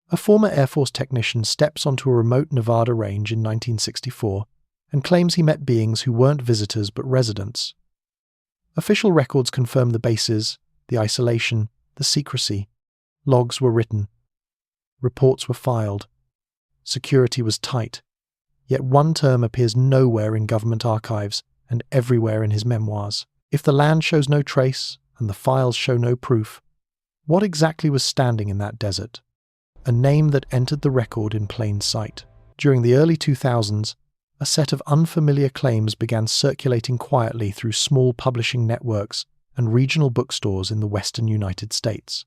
A former Air Force technician steps onto a remote Nevada range in 1964 and claims he met beings who weren't visitors but residents. Official records confirm the bases, the isolation, the secrecy. Logs were written. Reports were filed. Security was tight. Yet one term appears nowhere in government archives and everywhere in his memoirs. If the land shows no trace and the files show no proof, what exactly was standing in that desert? A name that entered the record in plain sight. During the early 2000s, a set of unfamiliar claims began circulating quietly through small publishing networks and regional bookstores in the western United States.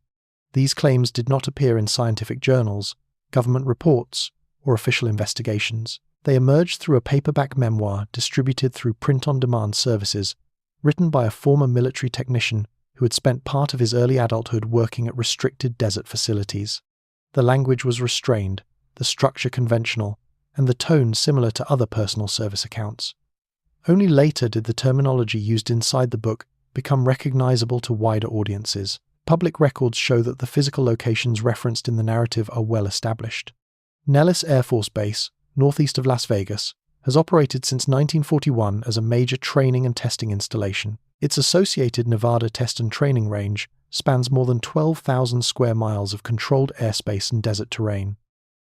These claims did not appear in scientific journals, government reports, or official investigations. They emerged through a paperback memoir distributed through print-on-demand services, written by a former military technician who had spent part of his early adulthood working at restricted desert facilities. The language was restrained, the structure conventional, and the tone similar to other personal service accounts. Only later did the terminology used inside the book become recognizable to wider audiences. Public records show that the physical locations referenced in the narrative are well established. Nellis Air Force Base, northeast of Las Vegas, has operated since 1941 as a major training and testing installation. Its associated Nevada Test and Training Range spans more than 12,000 square miles of controlled airspace and desert terrain.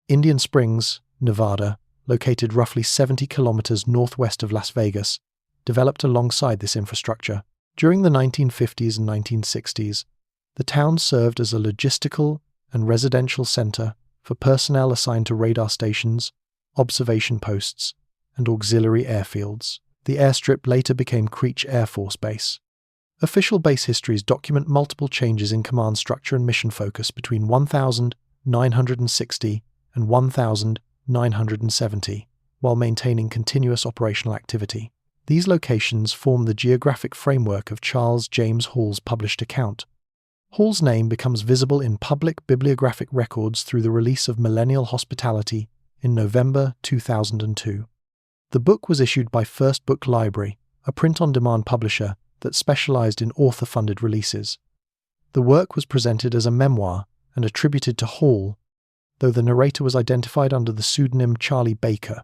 Indian Springs, Nevada, located roughly 70 kilometers northwest of Las Vegas, developed alongside this infrastructure. During the 1950s and 1960s, the town served as a logistical and residential center for personnel assigned to radar stations, observation posts, and auxiliary airfields. The airstrip later became Creech Air Force Base. Official base histories document multiple changes in command structure and mission focus between 1960 and 1970, while maintaining continuous operational activity. These locations form the geographic framework of Charles James Hall's published account. Hall's name becomes visible in public bibliographic records through the release of Millennial Hospitality in November 2002. The book was issued by First Book Library, a print-on-demand publisher that specialized in author-funded releases. The work was presented as a memoir and attributed to Hall, though the narrator was identified under the pseudonym Charlie Baker.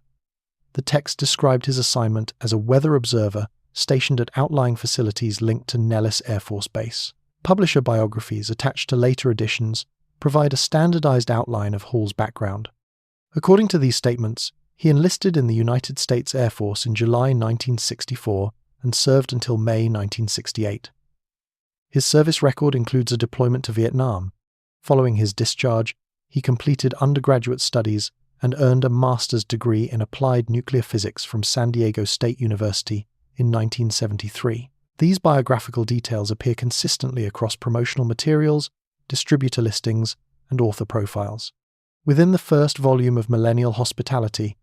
The text described his assignment as a weather observer stationed at outlying facilities linked to Nellis Air Force Base. Publisher biographies attached to later editions provide a standardized outline of Hall's background. According to these statements, he enlisted in the United States Air Force in July 1964 and served until May 1968. His service record includes a deployment to Vietnam. Following his discharge, he completed undergraduate studies and earned a master's degree in applied nuclear physics from San Diego State University in 1973. These biographical details appear consistently across promotional materials, distributor listings, and author profiles. Within the first volume of Millennial Hospitality,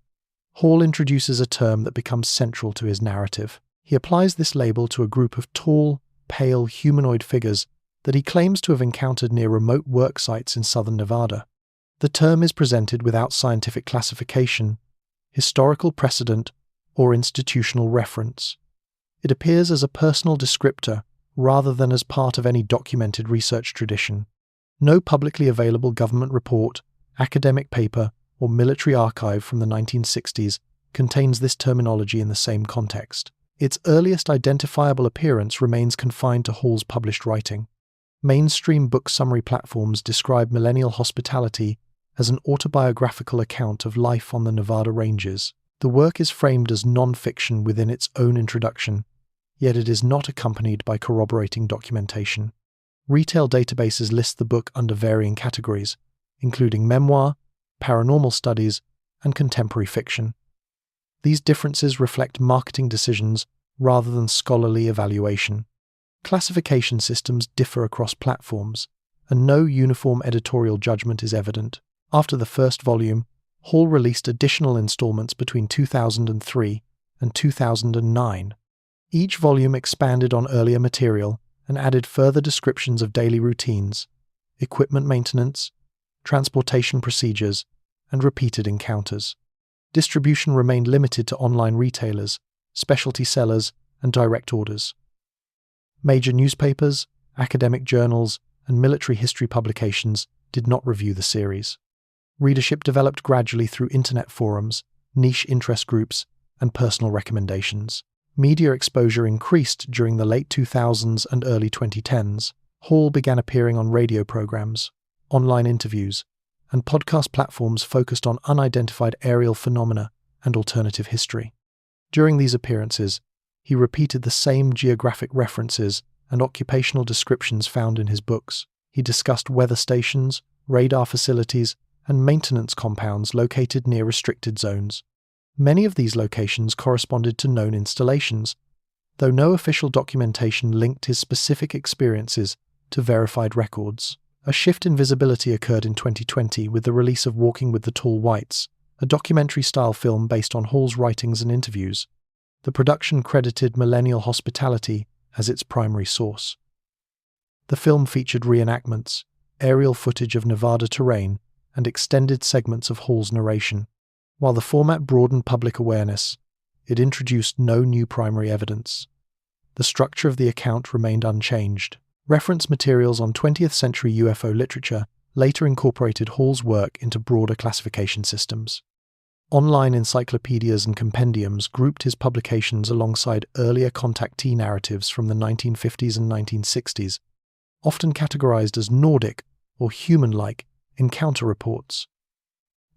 Hall introduces a term that becomes central to his narrative. He applies this label to a group of tall, pale, humanoid figures that he claims to have encountered near remote work sites in southern Nevada. The term is presented without scientific classification, historical precedent, or institutional reference. It appears as a personal descriptor rather than as part of any documented research tradition. No publicly available government report, academic paper, or military archive from the 1960s contains this terminology in the same context. Its earliest identifiable appearance remains confined to Hall's published writing. Mainstream book summary platforms describe Millennial Hospitality as an autobiographical account of life on the Nevada ranges. The work is framed as non-fiction within its own introduction, yet it is not accompanied by corroborating documentation. Retail databases list the book under varying categories, including memoir, paranormal studies, and contemporary fiction. These differences reflect marketing decisions rather than scholarly evaluation. Classification systems differ across platforms, and no uniform editorial judgment is evident. After the first volume, Hall released additional installments between 2003 and 2009. Each volume expanded on earlier material and added further descriptions of daily routines, equipment maintenance, transportation procedures, and repeated encounters. Distribution remained limited to online retailers, specialty sellers, and direct orders. Major newspapers, academic journals, and military history publications did not review the series. Readership developed gradually through internet forums, niche interest groups, and personal recommendations. Media exposure increased during the late 2000s and early 2010s. Hall began appearing on radio programs, online interviews, and podcast platforms focused on unidentified aerial phenomena and alternative history. During these appearances, he repeated the same geographic references and occupational descriptions found in his books. He discussed weather stations, radar facilities, and maintenance compounds located near restricted zones. Many of these locations corresponded to known installations, though no official documentation linked his specific experiences to verified records. A shift in visibility occurred in 2020 with the release of Walking with the Tall Whites, a documentary-style film based on Hall's writings and interviews. The production credited Millennial Hospitality as its primary source. The film featured reenactments, aerial footage of Nevada terrain, and extended segments of Hall's narration. While the format broadened public awareness, it introduced no new primary evidence. The structure of the account remained unchanged. Reference materials on 20th century UFO literature later incorporated Hall's work into broader classification systems. Online encyclopedias and compendiums grouped his publications alongside earlier contactee narratives from the 1950s and 1960s, often categorized as Nordic or human-like encounter reports.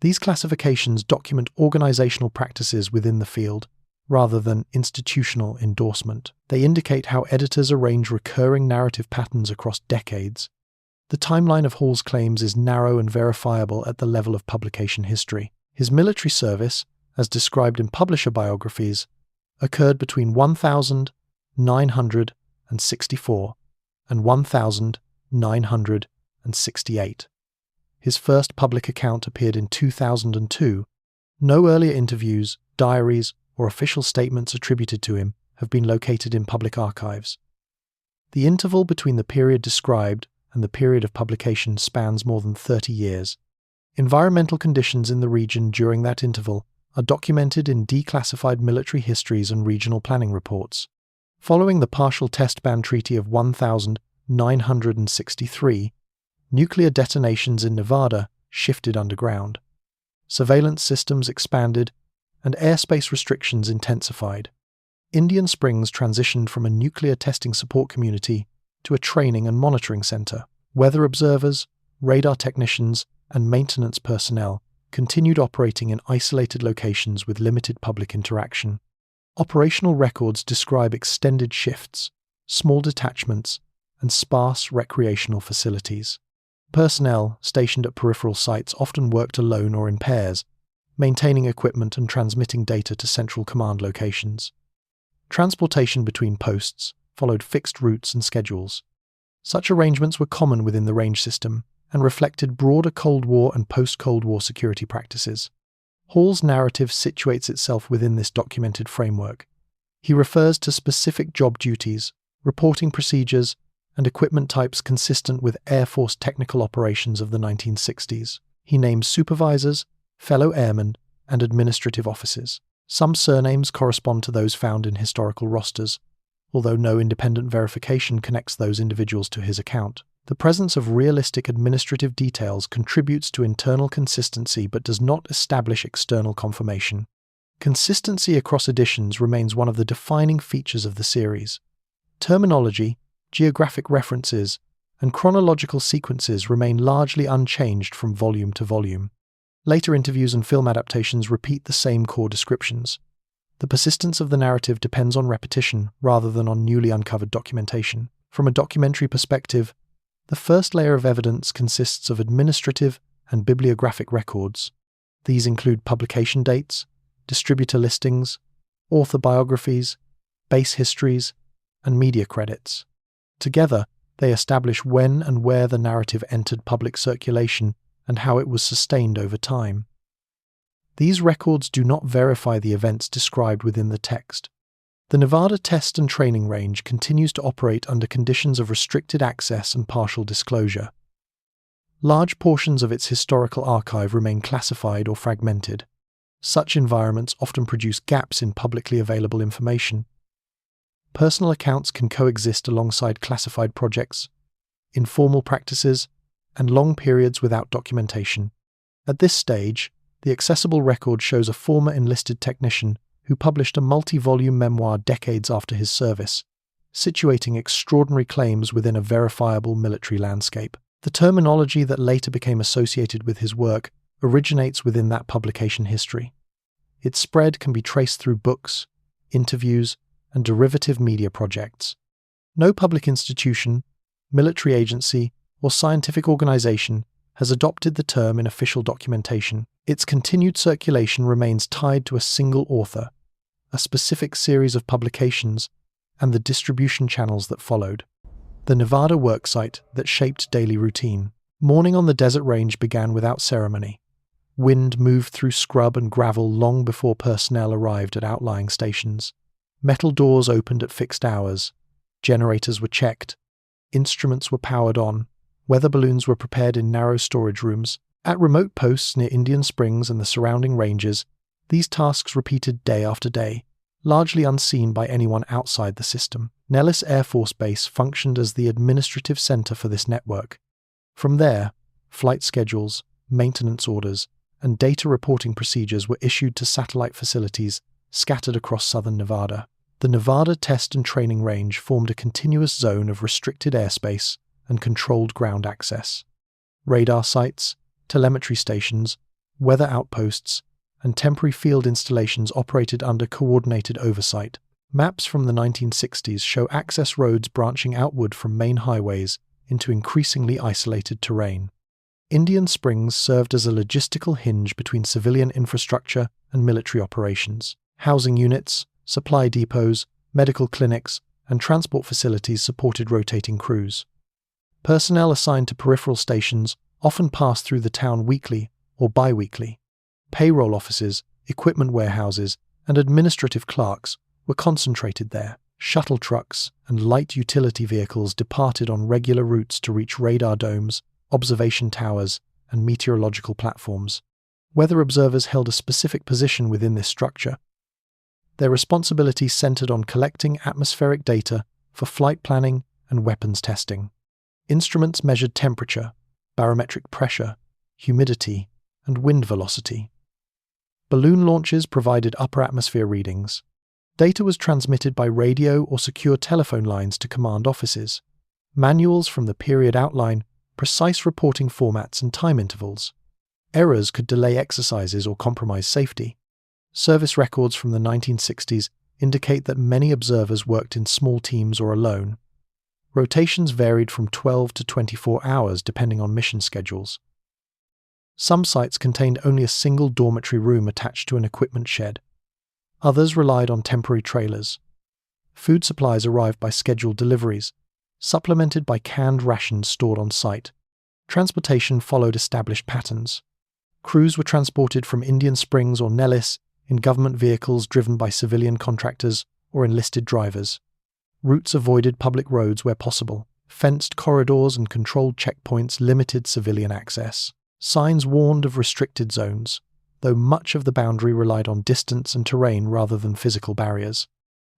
These classifications document organizational practices within the field, rather than institutional endorsement. They indicate how editors arrange recurring narrative patterns across decades. The timeline of Hall's claims is narrow and verifiable at the level of publication history. His military service, as described in publisher biographies, occurred between 1964 and 1968. His first public account appeared in 2002. No earlier interviews, diaries, or official statements attributed to him have been located in public archives. The interval between the period described and the period of publication spans more than 30 years. Environmental conditions in the region during that interval are documented in declassified military histories and regional planning reports. Following the partial test ban treaty of 1963, nuclear detonations in Nevada shifted underground. Surveillance systems expanded and airspace restrictions intensified. Indian Springs transitioned from a nuclear testing support community to a training and monitoring center. Weather observers, radar technicians, and maintenance personnel continued operating in isolated locations with limited public interaction. Operational records describe extended shifts, small detachments, and sparse recreational facilities. Personnel stationed at peripheral sites often worked alone or in pairs, maintaining equipment and transmitting data to central command locations. Transportation between posts followed fixed routes and schedules. Such arrangements were common within the range system and reflected broader Cold War and post-Cold War security practices. Hall's narrative situates itself within this documented framework. He refers to specific job duties, reporting procedures, and equipment types consistent with Air Force technical operations of the 1960s. He names supervisors, fellow airmen, and administrative officers. Some surnames correspond to those found in historical rosters, although no independent verification connects those individuals to his account. The presence of realistic administrative details contributes to internal consistency but does not establish external confirmation. Consistency across editions remains one of the defining features of the series. Terminology, geographic references, and chronological sequences remain largely unchanged from volume to volume. Later interviews and film adaptations repeat the same core descriptions. The persistence of the narrative depends on repetition rather than on newly uncovered documentation. From a documentary perspective, the first layer of evidence consists of administrative and bibliographic records. These include publication dates, distributor listings, author biographies, base histories, and media credits. Together, they establish when and where the narrative entered public circulation and how it was sustained over time. These records do not verify the events described within the text. The Nevada Test and Training Range continues to operate under conditions of restricted access and partial disclosure. Large portions of its historical archive remain classified or fragmented. Such environments often produce gaps in publicly available information. Personal accounts can coexist alongside classified projects, informal practices, and long periods without documentation. At this stage, the accessible record shows a former enlisted technician who published a multi-volume memoir decades after his service, situating extraordinary claims within a verifiable military landscape. The terminology that later became associated with his work originates within that publication history. Its spread can be traced through books, interviews, and derivative media projects. No public institution, military agency, or scientific organization has adopted the term in official documentation. Its continued circulation remains tied to a single author, a specific series of publications, and the distribution channels that followed. The Nevada worksite that shaped daily routine. Morning on the desert range began without ceremony. Wind moved through scrub and gravel long before personnel arrived at outlying stations. Metal doors opened at fixed hours. Generators were checked. Instruments were powered on. Weather balloons were prepared in narrow storage rooms. At remote posts near Indian Springs and the surrounding ranges, these tasks repeated day after day, largely unseen by anyone outside the system. Nellis Air Force Base functioned as the administrative center for this network. From there, flight schedules, maintenance orders, and data reporting procedures were issued to satellite facilities scattered across southern Nevada. The Nevada Test and Training Range formed a continuous zone of restricted airspace and controlled ground access. Radar sites, telemetry stations, weather outposts, and temporary field installations operated under coordinated oversight. Maps from the 1960s show access roads branching outward from main highways into increasingly isolated terrain. Indian Springs served as a logistical hinge between civilian infrastructure and military operations. Housing units, supply depots, medical clinics, and transport facilities supported rotating crews. Personnel assigned to peripheral stations often passed through the town weekly or bi-weekly. Payroll offices, equipment warehouses, and administrative clerks were concentrated there. Shuttle trucks and light utility vehicles departed on regular routes to reach radar domes, observation towers, and meteorological platforms. Weather observers held a specific position within this structure. Their responsibilities centered on collecting atmospheric data for flight planning and weapons testing. Instruments measured temperature, barometric pressure, humidity, and wind velocity. Balloon launches provided upper atmosphere readings. Data was transmitted by radio or secure telephone lines to command offices. Manuals from the period outline precise reporting formats and time intervals. Errors could delay exercises or compromise safety. Service records from the 1960s indicate that many observers worked in small teams or alone. Rotations varied from 12 to 24 hours depending on mission schedules. Some sites contained only a single dormitory room attached to an equipment shed. Others relied on temporary trailers. Food supplies arrived by scheduled deliveries, supplemented by canned rations stored on site. Transportation followed established patterns. Crews were transported from Indian Springs or Nellis in government vehicles driven by civilian contractors or enlisted drivers. Routes avoided public roads where possible. Fenced corridors and controlled checkpoints limited civilian access. Signs warned of restricted zones, though much of the boundary relied on distance and terrain rather than physical barriers.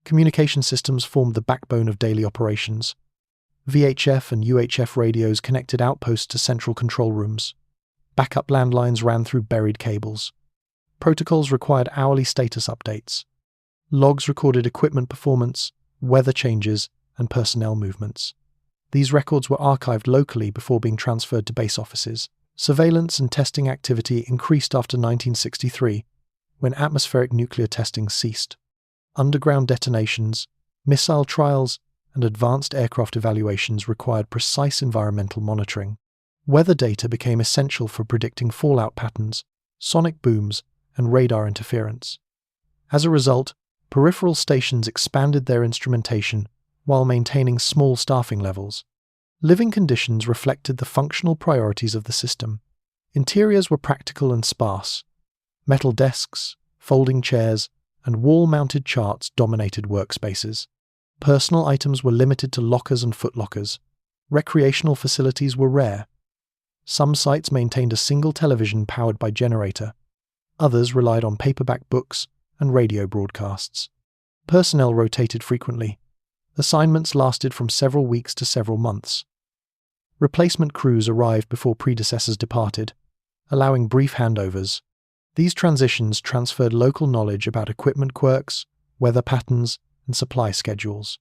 Communication systems formed the backbone of daily operations. VHF and UHF radios connected outposts to central control rooms. Backup landlines ran through buried cables. Protocols required hourly status updates. Logs recorded equipment performance, weather changes, and personnel movements. These records were archived locally before being transferred to base offices. Surveillance and testing activity increased after 1963, when atmospheric nuclear testing ceased. Underground detonations, missile trials, and advanced aircraft evaluations required precise environmental monitoring. Weather data became essential for predicting fallout patterns, sonic booms, and radar interference. As a result, peripheral stations expanded their instrumentation while maintaining small staffing levels. Living conditions reflected the functional priorities of the system. Interiors were practical and sparse. Metal desks, folding chairs, and wall-mounted charts dominated workspaces. Personal items were limited to lockers and footlockers. Recreational facilities were rare. Some sites maintained a single television powered by generator. Others relied on paperback books and radio broadcasts. Personnel rotated frequently. Assignments lasted from several weeks to several months. Replacement crews arrived before predecessors departed, allowing brief handovers. These transitions transferred local knowledge about equipment quirks, weather patterns, and supply schedules.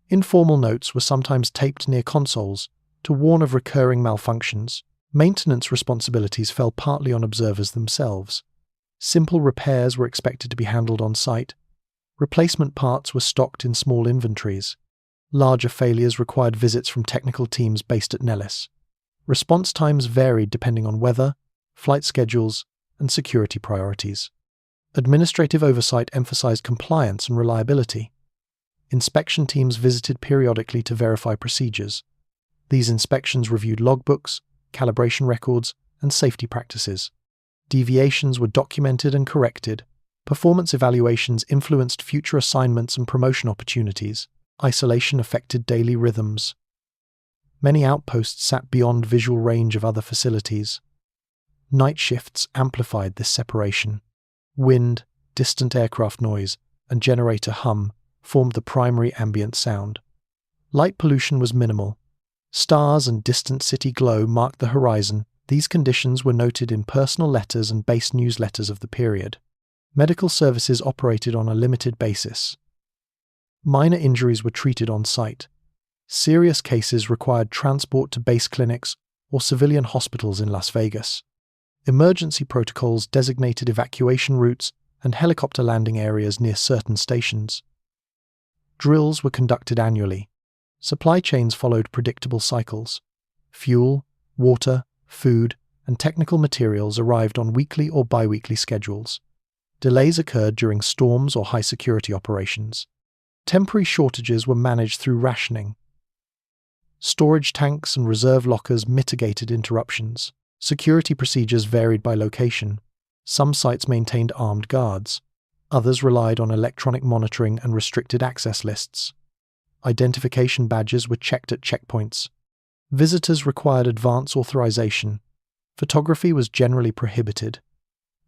Informal notes were sometimes taped near consoles to warn of recurring malfunctions. Maintenance responsibilities fell partly on observers themselves. Simple repairs were expected to be handled on site. Replacement parts were stocked in small inventories. Larger failures required visits from technical teams based at Nellis. Response times varied depending on weather, flight schedules, and security priorities. Administrative oversight emphasized compliance and reliability. Inspection teams visited periodically to verify procedures. These inspections reviewed logbooks, calibration records, and safety practices. Deviations were documented and corrected. Performance evaluations influenced future assignments and promotion opportunities. Isolation affected daily rhythms. Many outposts sat beyond visual range of other facilities. Night shifts amplified this separation. Wind, distant aircraft noise, and generator hum formed the primary ambient sound. Light pollution was minimal. Stars and distant city glow marked the horizon. These conditions were noted in personal letters and base newsletters of the period. Medical services operated on a limited basis. Minor injuries were treated on site. Serious cases required transport to base clinics or civilian hospitals in Las Vegas. Emergency protocols designated evacuation routes and helicopter landing areas near certain stations. Drills were conducted annually. Supply chains followed predictable cycles. Fuel, water, food, and technical materials arrived on weekly or bi-weekly schedules. Delays occurred during storms or high-security operations. Temporary shortages were managed through rationing. Storage tanks and reserve lockers mitigated interruptions. Security procedures varied by location. Some sites maintained armed guards. Others relied on electronic monitoring and restricted access lists. Identification badges were checked at checkpoints. Visitors required advance authorization. Photography was generally prohibited.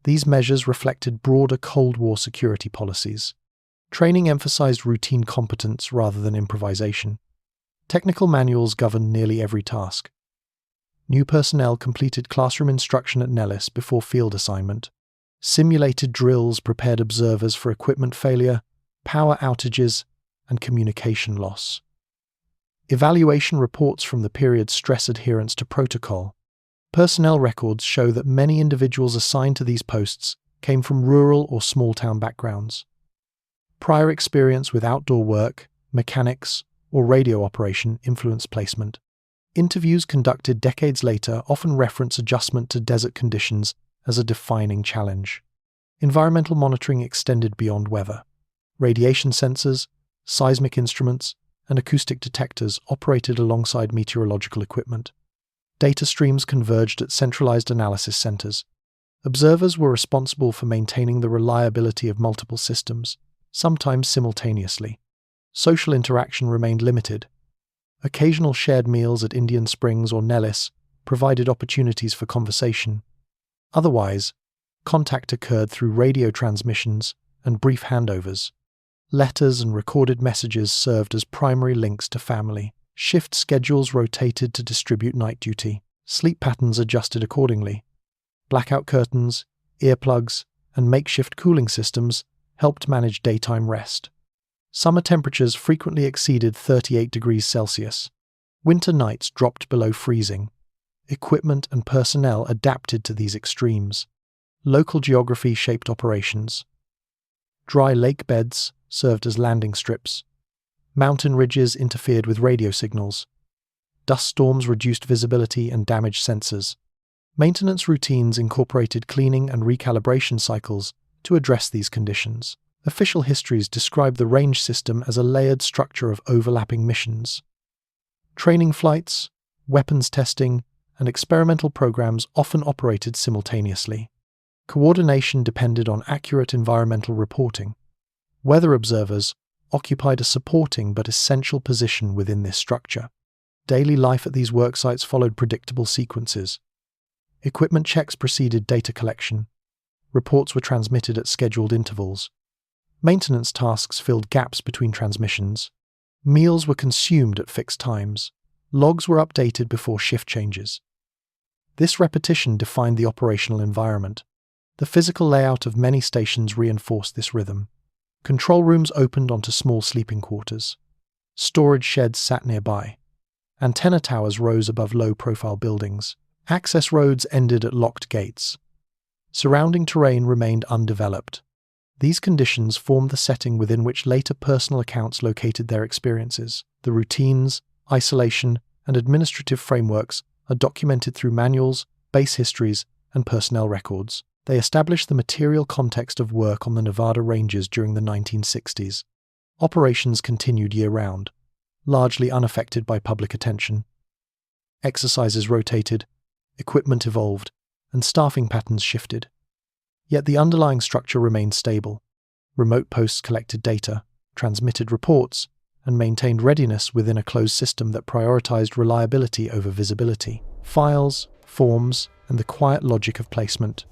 These measures reflected broader Cold War security policies. Training emphasized routine competence rather than improvisation. Technical manuals governed nearly every task. New personnel completed classroom instruction at Nellis before field assignment. Simulated drills prepared observers for equipment failure, power outages, and communication loss. Evaluation reports from the period stress adherence to protocol. Personnel records show that many individuals assigned to these posts came from rural or small-town backgrounds. Prior experience with outdoor work, mechanics, or radio operation influenced placement. Interviews conducted decades later often reference adjustment to desert conditions as a defining challenge. Environmental monitoring extended beyond weather. Radiation sensors, seismic instruments, and acoustic detectors operated alongside meteorological equipment. Data streams converged at centralized analysis centers. Observers were responsible for maintaining the reliability of multiple systems, sometimes simultaneously. Social interaction remained limited. Occasional shared meals at Indian Springs or Nellis provided opportunities for conversation. Otherwise, contact occurred through radio transmissions and brief handovers. Letters and recorded messages served as primary links to family. Shift schedules rotated to distribute night duty. Sleep patterns adjusted accordingly. Blackout curtains, earplugs, and makeshift cooling systems helped manage daytime rest. Summer temperatures frequently exceeded 38 degrees Celsius. Winter nights dropped below freezing. Equipment and personnel adapted to these extremes. Local geography shaped operations. Dry lake beds served as landing strips. Mountain ridges interfered with radio signals. Dust storms reduced visibility and damaged sensors. Maintenance routines incorporated cleaning and recalibration cycles to address these conditions. Official histories describe the range system as a layered structure of overlapping missions. Training flights, weapons testing, and experimental programs often operated simultaneously. Coordination depended on accurate environmental reporting. Weather observers occupied a supporting but essential position within this structure. Daily life at these worksites followed predictable sequences. Equipment checks preceded data collection. Reports were transmitted at scheduled intervals. Maintenance tasks filled gaps between transmissions. Meals were consumed at fixed times. Logs were updated before shift changes. This repetition defined the operational environment. The physical layout of many stations reinforced this rhythm. Control rooms opened onto small sleeping quarters. Storage sheds sat nearby. Antenna towers rose above low-profile buildings. Access roads ended at locked gates. Surrounding terrain remained undeveloped. These conditions formed the setting within which later personal accounts located their experiences. The routines, isolation, and administrative frameworks are documented through manuals, base histories, and personnel records. They establish the material context of work on the Nevada ranges during the 1960s. Operations continued year-round, largely unaffected by public attention. Exercises rotated, equipment evolved, and staffing patterns shifted. Yet the underlying structure remained stable. Remote posts collected data, transmitted reports, and maintained readiness within a closed system that prioritized reliability over visibility. Files, forms, and the quiet logic of placement.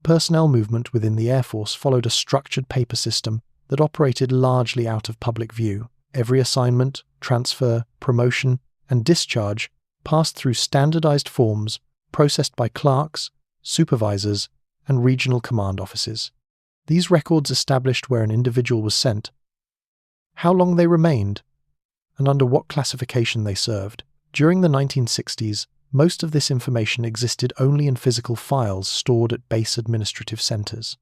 Personnel movement within the Air Force followed a structured paper system that operated largely out of public view. Every assignment, transfer, promotion, and discharge passed through standardized forms processed by clerks, supervisors, and regional command offices. These records established where an individual was sent, how long they remained, and under what classification they served. During the 1960s, most of this information existed only in physical files stored at base administrative centers.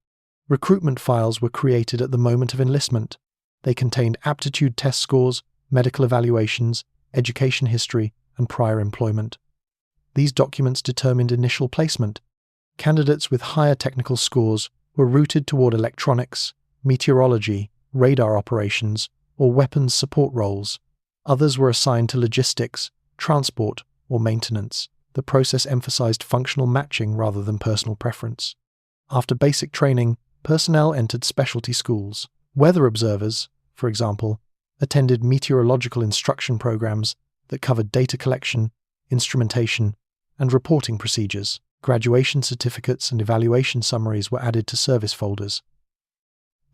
Recruitment files were created at the moment of enlistment. They contained aptitude test scores, medical evaluations, education history, and prior employment. These documents determined initial placement. Candidates with higher technical scores were routed toward electronics, meteorology, radar operations, or weapons support roles. Others were assigned to logistics, transport, or maintenance. The process emphasized functional matching rather than personal preference. After basic training, personnel entered specialty schools. Weather observers, for example, attended meteorological instruction programs that covered data collection, instrumentation, and reporting procedures. Graduation certificates and evaluation summaries were added to service folders.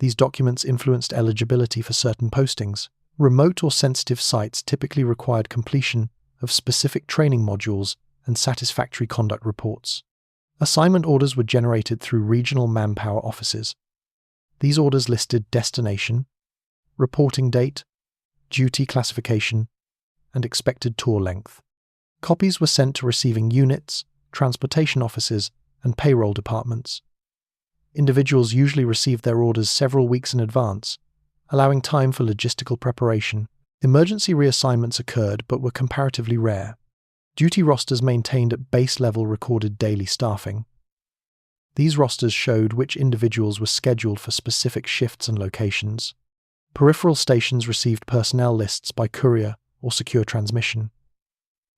These documents influenced eligibility for certain postings. Remote or sensitive sites typically required completion of specific training modules and satisfactory conduct reports. Assignment orders were generated through regional manpower offices. These orders listed destination, reporting date, duty classification, and expected tour length. Copies were sent to receiving units, transportation offices, and payroll departments. Individuals usually received their orders several weeks in advance, allowing time for logistical preparation. Emergency reassignments occurred but were comparatively rare. Duty rosters maintained at base level recorded daily staffing. These rosters showed which individuals were scheduled for specific shifts and locations. Peripheral stations received personnel lists by courier or secure transmission.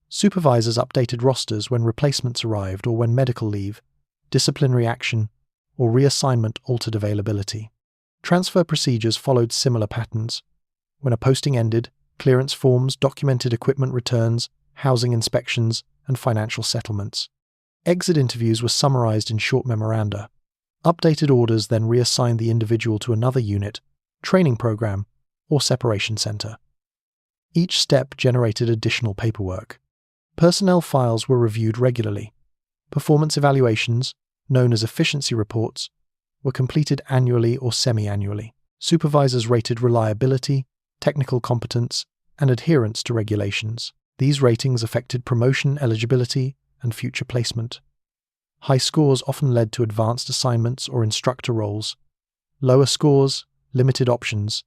Supervisors updated rosters when replacements arrived or when medical leave, disciplinary action, or reassignment altered availability. Transfer procedures followed similar patterns. When a posting ended, clearance forms documented equipment returns, housing inspections, and financial settlements. Exit interviews were summarized in short memoranda. Updated orders then reassigned the individual to another unit, training program, or separation center. Each step generated additional paperwork. Personnel files were reviewed regularly. Performance evaluations, known as efficiency reports, were completed annually or semi-annually. Supervisors rated reliability, technical competence, and adherence to regulations. These ratings affected promotion eligibility and future placement. High scores often led to advanced assignments or instructor roles. Lower scores, limited options.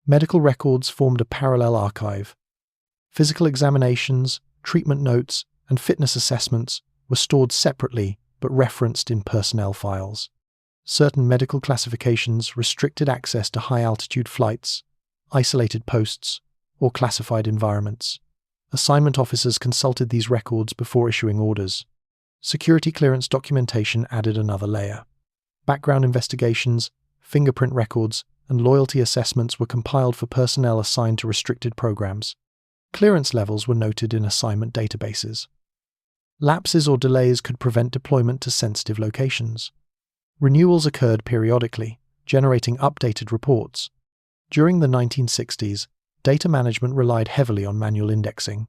Medical records formed a parallel archive. Physical examinations, treatment notes, and fitness assessments were stored separately but referenced in personnel files. Certain medical classifications restricted access to high-altitude flights, isolated posts, or classified environments. Assignment officers consulted these records before issuing orders. Security clearance documentation added another layer. Background investigations, fingerprint records, and loyalty assessments were compiled for personnel assigned to restricted programs. Clearance levels were noted in assignment databases. Lapses or delays could prevent deployment to sensitive locations. Renewals occurred periodically, generating updated reports. During the 1960s, data management relied heavily on manual indexing.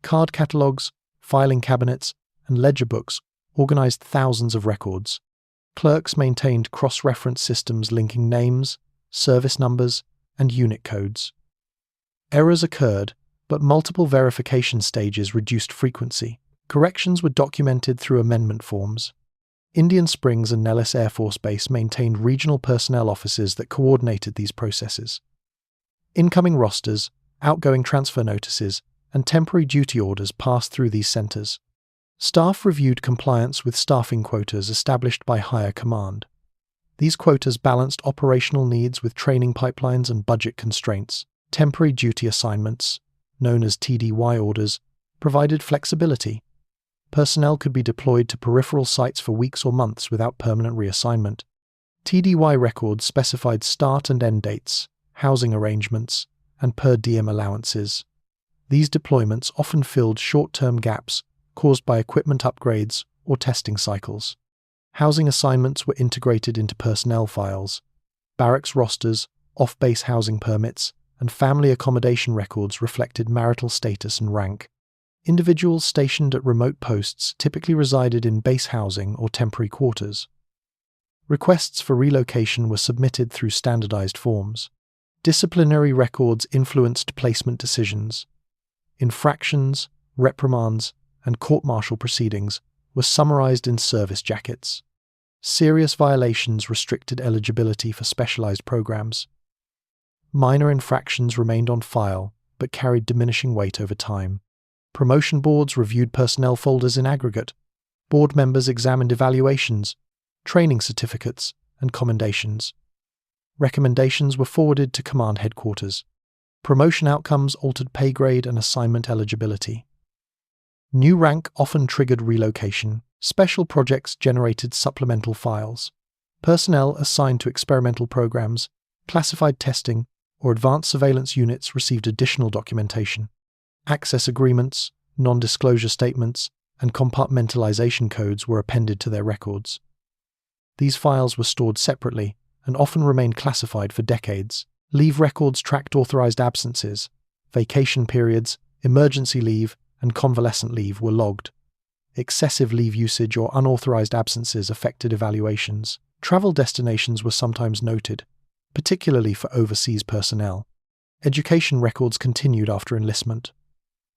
Card catalogs, filing cabinets, and ledger books organized thousands of records. Clerks maintained cross-reference systems linking names, service numbers, and unit codes. Errors occurred, but multiple verification stages reduced frequency. Corrections were documented through amendment forms. Indian Springs and Nellis Air Force Base maintained regional personnel offices that coordinated these processes. Incoming rosters, outgoing transfer notices, and temporary duty orders passed through these centers. Staff reviewed compliance with staffing quotas established by higher command. These quotas balanced operational needs with training pipelines and budget constraints. Temporary duty assignments, known as TDY orders, provided flexibility. Personnel could be deployed to peripheral sites for weeks or months without permanent reassignment. TDY records specified start and end dates, housing arrangements, and per diem allowances. These deployments often filled short-term gaps caused by equipment upgrades or testing cycles. Housing assignments were integrated into personnel files. Barracks rosters, off-base housing permits, and family accommodation records reflected marital status and rank. Individuals stationed at remote posts typically resided in base housing or temporary quarters. Requests for relocation were submitted through standardized forms. Disciplinary records influenced placement decisions. Infractions, reprimands, and court-martial proceedings were summarized in service jackets. Serious violations restricted eligibility for specialized programs. Minor infractions remained on file, but carried diminishing weight over time. Promotion boards reviewed personnel folders in aggregate. Board members examined evaluations, training certificates, and commendations. Recommendations were forwarded to command headquarters. Promotion outcomes altered pay grade and assignment eligibility. New rank often triggered relocation. Special projects generated supplemental files. Personnel assigned to experimental programs, classified testing, or advanced surveillance units received additional documentation. Access agreements, non-disclosure statements, and compartmentalization codes were appended to their records. These files were stored separately and often remained classified for decades. Leave records tracked authorized absences, vacation periods, emergency leave, and convalescent leave were logged. Excessive leave usage or unauthorized absences affected evaluations. Travel destinations were sometimes noted, particularly for overseas personnel. Education records continued after enlistment.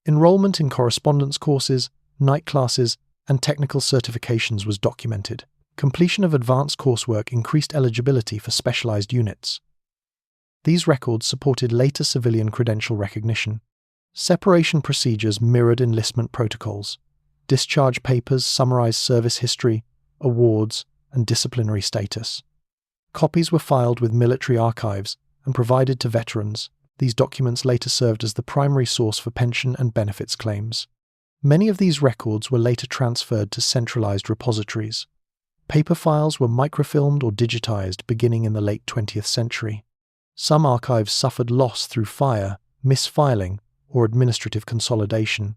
Enrollment in correspondence courses, night classes, and technical certifications was documented. Completion of advanced coursework increased eligibility for specialized units. These records supported later civilian credential recognition. Separation procedures mirrored enlistment protocols. Discharge papers summarized service history, awards, and disciplinary status. Copies were filed with military archives and provided to veterans. These documents later served as the primary source for pension and benefits claims. Many of these records were later transferred to centralized repositories. Paper files were microfilmed or digitized beginning in the late 20th century. Some archives suffered loss through fire, misfiling, or administrative consolidation.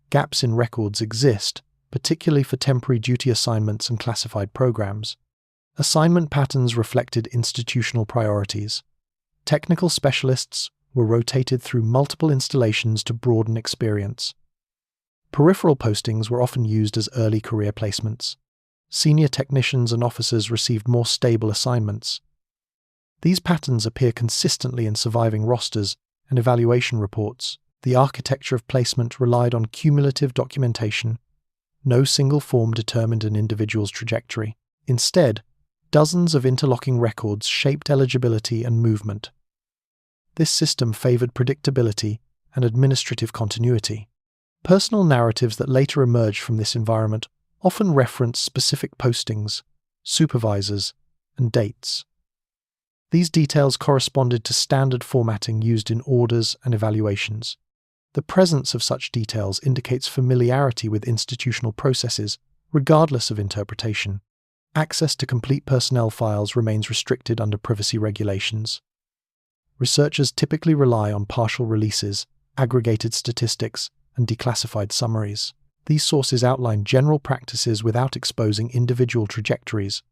Gaps in records exist, particularly for temporary duty assignments and classified programs. Assignment patterns reflected institutional priorities. Technical specialists were rotated through multiple installations to broaden experience. Peripheral postings were often used as early career placements. Senior technicians and officers received more stable assignments. These patterns appear consistently in surviving rosters and evaluation reports. The architecture of placement relied on cumulative documentation. No single form determined an individual's trajectory. Instead, dozens of interlocking records shaped eligibility and movement. This system favored predictability and administrative continuity. Personal narratives that later emerged from this environment often reference specific postings, supervisors, and dates. These details corresponded to standard formatting used in orders and evaluations. The presence of such details indicates familiarity with institutional processes, regardless of interpretation. Access to complete personnel files remains restricted under privacy regulations. Researchers typically rely on partial releases, aggregated statistics, and declassified summaries. These sources outline general practices without exposing individual trajectories.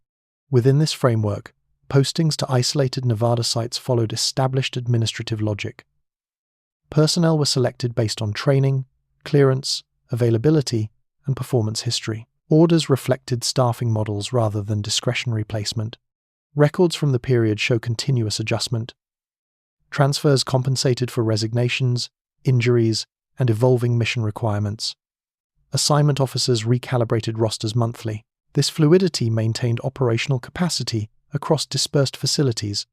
Within this framework, postings to isolated Nevada sites followed established administrative logic. Personnel were selected based on training, clearance, availability, and performance history. Orders reflected staffing models rather than discretionary placement. Records from the period show continuous adjustment. Transfers compensated for resignations, injuries, and evolving mission requirements. Assignment officers recalibrated rosters monthly. This fluidity maintained operational capacity across dispersed facilities.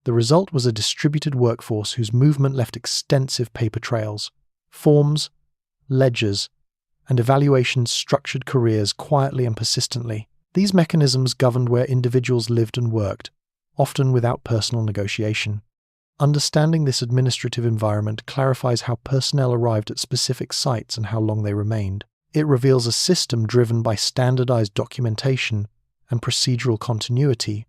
The result was a distributed workforce whose movement left extensive paper trails. Forms, ledgers, and evaluations structured careers quietly and persistently. These mechanisms governed where individuals lived and worked, often without personal negotiation. Understanding this administrative environment clarifies how personnel arrived at specific sites and how long they remained. It reveals a system driven by standardized documentation and procedural continuity,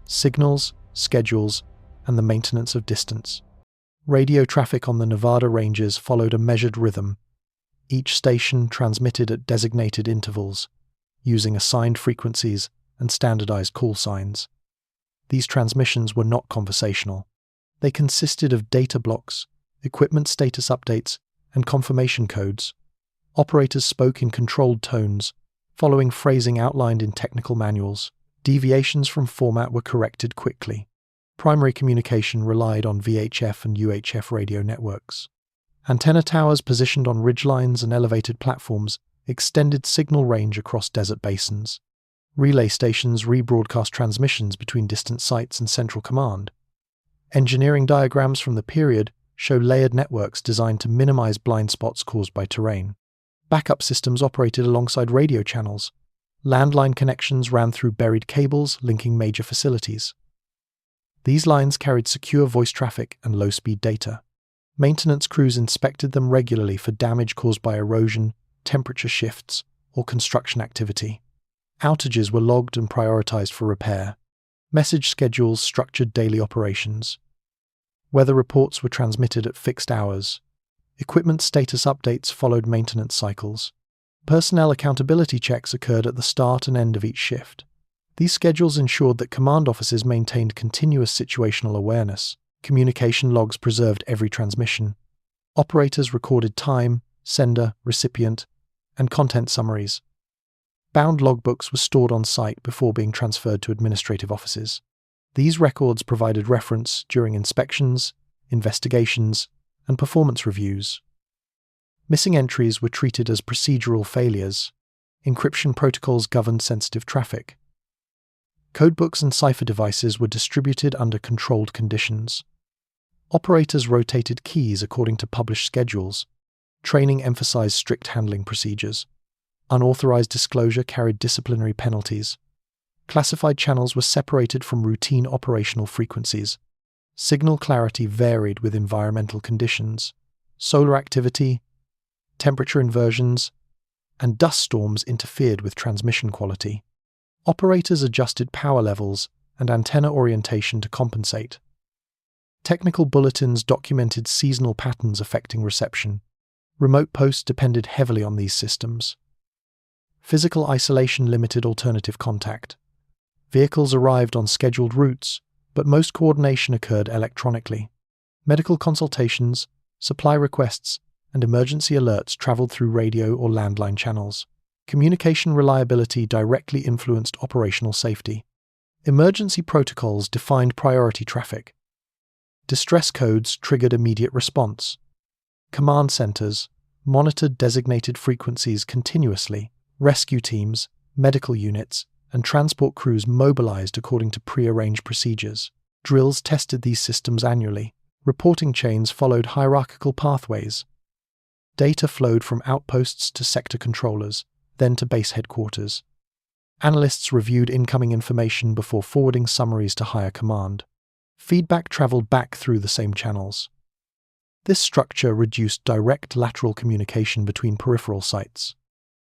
signals, schedules, and the maintenance of distance. Radio traffic on the Nevada ranges followed a measured rhythm. Each station transmitted at designated intervals, using assigned frequencies and standardized call signs. These transmissions were not conversational. They consisted of data blocks, equipment status updates, and confirmation codes. Operators spoke in controlled tones, following phrasing outlined in technical manuals. Deviations from format were corrected quickly. Primary communication relied on VHF and UHF radio networks. Antenna towers positioned on ridgelines and elevated platforms extended signal range across desert basins. Relay stations rebroadcast transmissions between distant sites and central command. Engineering diagrams from the period show layered networks designed to minimize blind spots caused by terrain. Backup systems operated alongside radio channels. Landline connections ran through buried cables linking major facilities. These lines carried secure voice traffic and low-speed data. Maintenance crews inspected them regularly for damage caused by erosion, temperature shifts, or construction activity. Outages were logged and prioritized for repair. Message schedules structured daily operations. Weather reports were transmitted at fixed hours. Equipment status updates followed maintenance cycles. Personnel accountability checks occurred at the start and end of each shift. These schedules ensured that command officers maintained continuous situational awareness. Communication logs preserved every transmission. Operators recorded time, sender, recipient, and content summaries. Bound logbooks were stored on site before being transferred to administrative offices. These records provided reference during inspections, investigations, and performance reviews. Missing entries were treated as procedural failures. Encryption protocols governed sensitive traffic. Codebooks and cipher devices were distributed under controlled conditions. Operators rotated keys according to published schedules. Training emphasized strict handling procedures. Unauthorized disclosure carried disciplinary penalties. Classified channels were separated from routine operational frequencies. Signal clarity varied with environmental conditions. Solar activity, temperature inversions, and dust storms interfered with transmission quality. Operators adjusted power levels and antenna orientation to compensate. Technical bulletins documented seasonal patterns affecting reception. Remote posts depended heavily on these systems. Physical isolation limited alternative contact. Vehicles arrived on scheduled routes, but most coordination occurred electronically. Medical consultations, supply requests, and emergency alerts traveled through radio or landline channels. Communication reliability directly influenced operational safety. Emergency protocols defined priority traffic. Distress codes triggered immediate response. Command centers monitored designated frequencies continuously. Rescue teams, medical units, and transport crews mobilized according to pre-arranged procedures. Drills tested these systems annually. Reporting chains followed hierarchical pathways. Data flowed from outposts to sector controllers, then to base headquarters. Analysts reviewed incoming information before forwarding summaries to higher command. Feedback traveled back through the same channels. This structure reduced direct lateral communication between peripheral sites.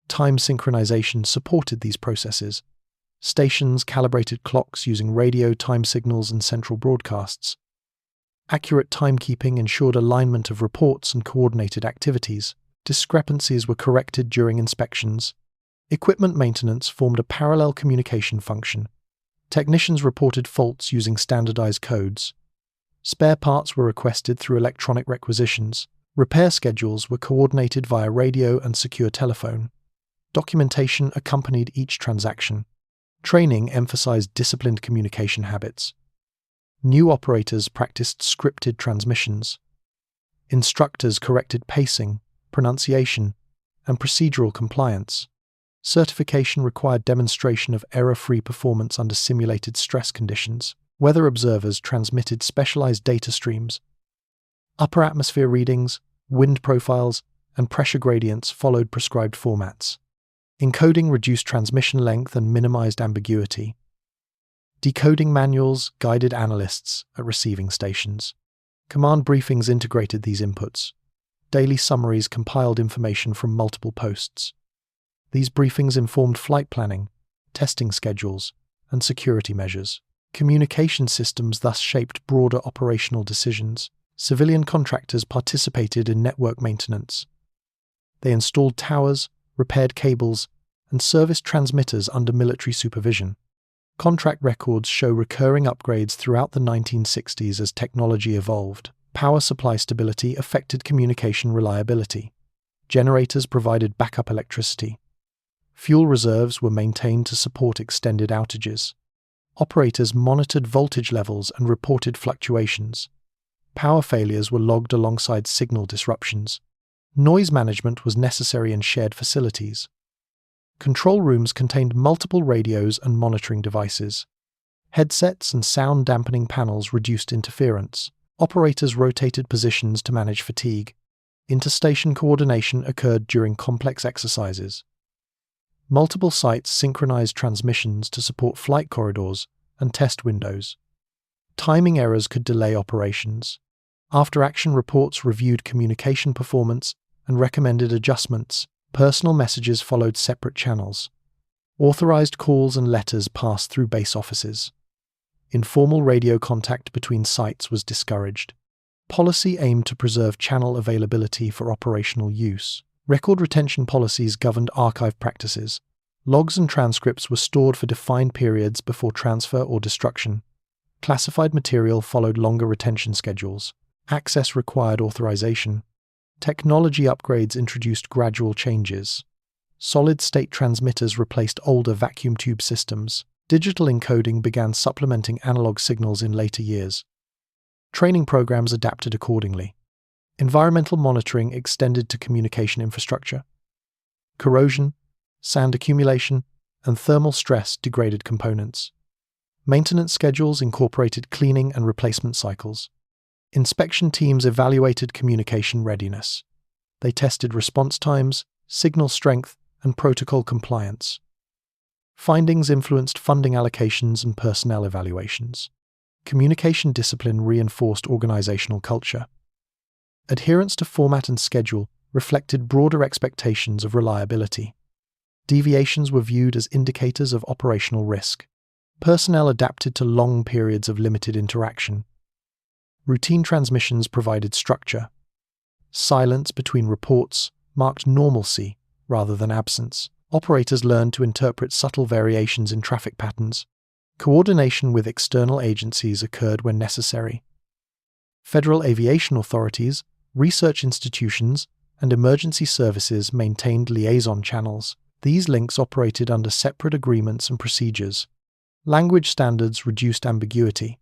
Time synchronization supported these processes. Stations calibrated clocks using radio time signals and central broadcasts. Accurate timekeeping ensured alignment of reports and coordinated activities. Discrepancies were corrected during inspections. Equipment maintenance formed a parallel communication function. Technicians reported faults using standardized codes. Spare parts were requested through electronic requisitions. Repair schedules were coordinated via radio and secure telephone. Documentation accompanied each transaction. Training emphasized disciplined communication habits. New operators practiced scripted transmissions. Instructors corrected pacing, pronunciation, and procedural compliance. Certification required demonstration of error-free performance under simulated stress conditions. Weather observers transmitted specialized data streams. Upper atmosphere readings, wind profiles, and pressure gradients followed prescribed formats. Encoding reduced transmission length and minimized ambiguity. Decoding manuals guided analysts at receiving stations. Command briefings integrated these inputs. Daily summaries compiled information from multiple posts. These briefings informed flight planning, testing schedules, and security measures. Communication systems thus shaped broader operational decisions. Civilian contractors participated in network maintenance. They installed towers, repaired cables, and serviced transmitters under military supervision. Contract records show recurring upgrades throughout the 1960s as technology evolved. Power supply stability affected communication reliability. Generators provided backup electricity. Fuel reserves were maintained to support extended outages. Operators monitored voltage levels and reported fluctuations. Power failures were logged alongside signal disruptions. Noise management was necessary in shared facilities. Control rooms contained multiple radios and monitoring devices. Headsets and sound dampening panels reduced interference. Operators rotated positions to manage fatigue. Interstation coordination occurred during complex exercises. Multiple sites synchronized transmissions to support flight corridors and test windows. Timing errors could delay operations. After-action reports reviewed communication performance and recommended adjustments. Personal messages followed separate channels. Authorized calls and letters passed through base offices. Informal radio contact between sites was discouraged. Policy aimed to preserve channel availability for operational use. Record retention policies governed archive practices. Logs and transcripts were stored for defined periods before transfer or destruction. Classified material followed longer retention schedules. Access required authorization. Technology upgrades introduced gradual changes. Solid-state transmitters replaced older vacuum tube systems. Digital encoding began supplementing analog signals in later years. Training programs adapted accordingly. Environmental monitoring extended to communication infrastructure. Corrosion, sand accumulation, and thermal stress degraded components. Maintenance schedules incorporated cleaning and replacement cycles. Inspection teams evaluated communication readiness. They tested response times, signal strength, and protocol compliance. Findings influenced funding allocations and personnel evaluations. Communication discipline reinforced organizational culture. Adherence to format and schedule reflected broader expectations of reliability. Deviations were viewed as indicators of operational risk. Personnel adapted to long periods of limited interaction. Routine transmissions provided structure. Silence between reports marked normalcy rather than absence. Operators learned to interpret subtle variations in traffic patterns. Coordination with external agencies occurred when necessary. Federal aviation authorities, research institutions, and emergency services maintained liaison channels. These links operated under separate agreements and procedures. Language standards reduced ambiguity.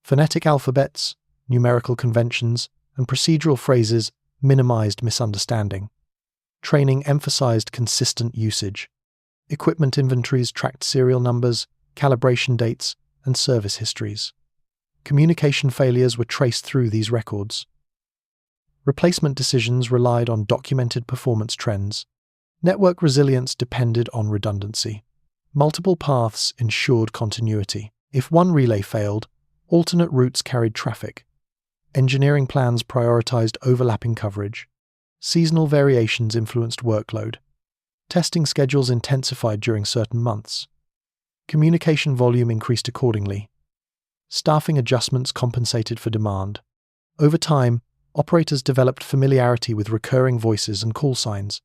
Phonetic alphabets, numerical conventions, and procedural phrases minimized misunderstanding. Training emphasized consistent usage. Equipment inventories tracked serial numbers, calibration dates, and service histories. Communication failures were traced through these records. Replacement decisions relied on documented performance trends. Network resilience depended on redundancy. Multiple paths ensured continuity. If one relay failed, alternate routes carried traffic. Engineering plans prioritized overlapping coverage. Seasonal variations influenced workload. Testing schedules intensified during certain months. Communication volume increased accordingly. Staffing adjustments compensated for demand. Over time, operators developed familiarity with recurring voices and call signs.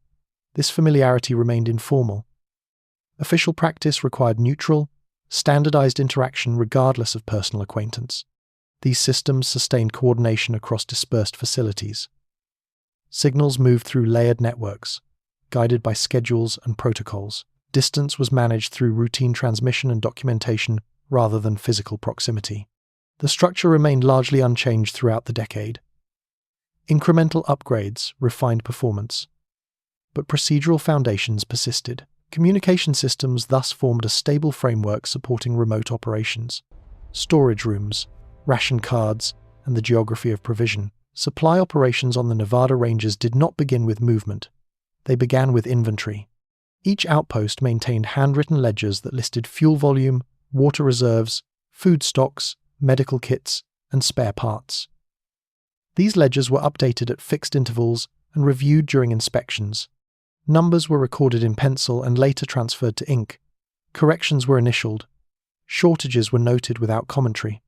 This familiarity remained informal. Official practice required neutral, standardized interaction regardless of personal acquaintance. These systems sustained coordination across dispersed facilities. Signals moved through layered networks. guided by schedules and protocols. Distance was managed through routine transmission and documentation rather than physical proximity. The structure remained largely unchanged throughout the decade. Incremental upgrades refined performance, but procedural foundations persisted. Communication systems thus formed a stable framework supporting remote operations. Storage rooms, ration cards, and the geography of provision. Supply operations on the Nevada ranges did not begin with movement. They began with inventory. Each outpost maintained handwritten ledgers that listed fuel volume, water reserves, food stocks, medical kits, and spare parts. These ledgers were updated at fixed intervals and reviewed during inspections. Numbers were recorded in pencil and later transferred to ink. Corrections were initialed. Shortages were noted without commentary.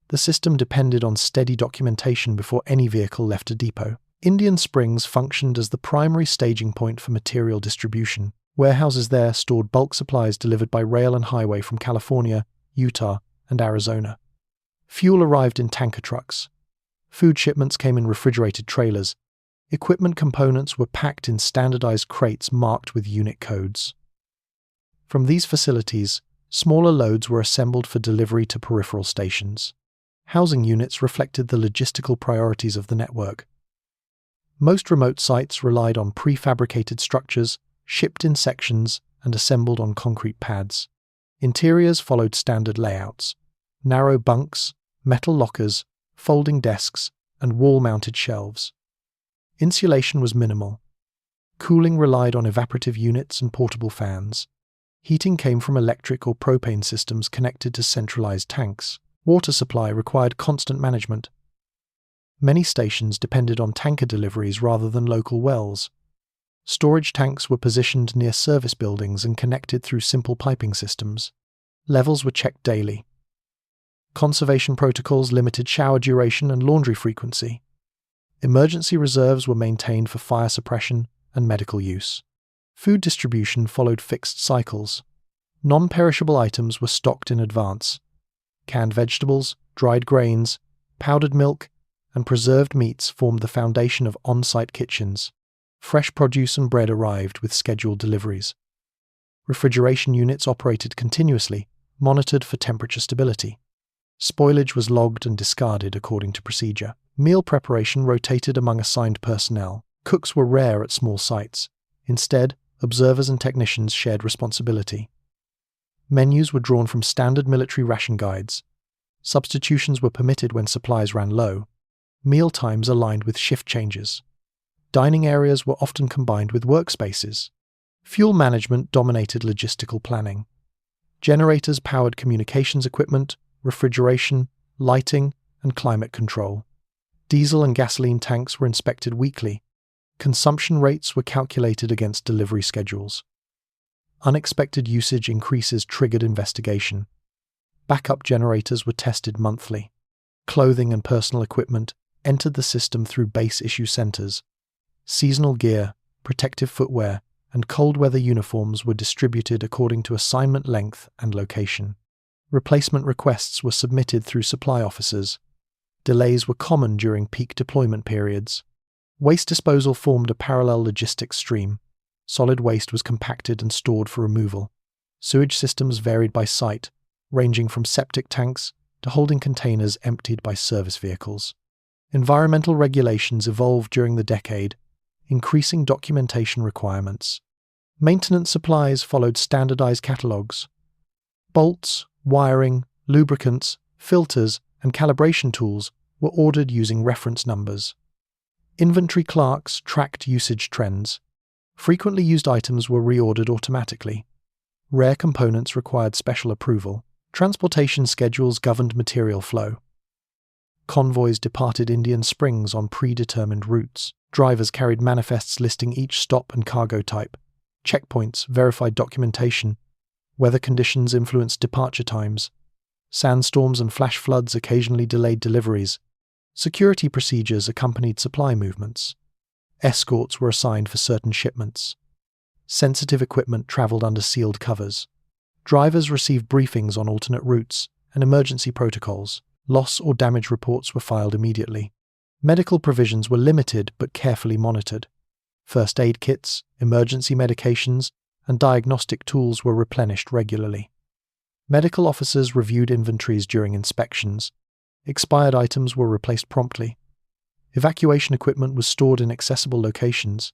The system depended on steady documentation before any vehicle left a depot. Indian Springs functioned as the primary staging point for material distribution. Warehouses there stored bulk supplies delivered by rail and highway from California, Utah, and Arizona. Fuel arrived in tanker trucks. Food shipments came in refrigerated trailers. Equipment components were packed in standardized crates marked with unit codes. From these facilities, smaller loads were assembled for delivery to peripheral stations. Housing units reflected the logistical priorities of the network. Most remote sites relied on prefabricated structures, shipped in sections, and assembled on concrete pads. Interiors followed standard layouts: narrow bunks, metal lockers, folding desks, and wall-mounted shelves. Insulation was minimal. Cooling relied on evaporative units and portable fans. Heating came from electric or propane systems connected to centralized tanks. Water supply required constant management. Many stations depended on tanker deliveries rather than local wells. Storage tanks were positioned near service buildings and connected through simple piping systems. Levels were checked daily. Conservation protocols limited shower duration and laundry frequency. Emergency reserves were maintained for fire suppression and medical use. Food distribution followed fixed cycles. Non-perishable items were stocked in advance. Canned vegetables, dried grains, powdered milk, and preserved meats formed the foundation of on-site kitchens. Fresh produce and bread arrived with scheduled deliveries. Refrigeration units operated continuously, monitored for temperature stability. Spoilage was logged and discarded according to procedure. Meal preparation rotated among assigned personnel. Cooks were rare at small sites. Instead, observers and technicians shared responsibility. Menus were drawn from standard military ration guides. Substitutions were permitted when supplies ran low. Meal times aligned with shift changes. Dining areas were often combined with workspaces. Fuel management dominated logistical planning. Generators powered communications equipment, refrigeration, lighting, and climate control. Diesel and gasoline tanks were inspected weekly. Consumption rates were calculated against delivery schedules. Unexpected usage increases triggered investigation. Backup generators were tested monthly. Clothing and personal equipment entered the system through base issue centers. Seasonal gear, protective footwear, and cold weather uniforms were distributed according to assignment length and location. Replacement requests were submitted through supply officers. Delays were common during peak deployment periods. Waste disposal formed a parallel logistics stream. Solid waste was compacted and stored for removal. Sewage systems varied by site, ranging from septic tanks to holding containers emptied by service vehicles. Environmental regulations evolved during the decade, increasing documentation requirements. Maintenance supplies followed standardized catalogs. Bolts, wiring, lubricants, filters, and calibration tools were ordered using reference numbers. Inventory clerks tracked usage trends. Frequently used items were reordered automatically. Rare components required special approval. Transportation schedules governed material flow. Convoys departed Indian Springs on predetermined routes. Drivers carried manifests listing each stop and cargo type. Checkpoints verified documentation. Weather conditions influenced departure times. Sandstorms and flash floods occasionally delayed deliveries. Security procedures accompanied supply movements. Escorts were assigned for certain shipments. Sensitive equipment traveled under sealed covers. Drivers received briefings on alternate routes and emergency protocols. Loss or damage reports were filed immediately. Medical provisions were limited but carefully monitored. First aid kits, emergency medications, and diagnostic tools were replenished regularly. Medical officers reviewed inventories during inspections. Expired items were replaced promptly. Evacuation equipment was stored in accessible locations.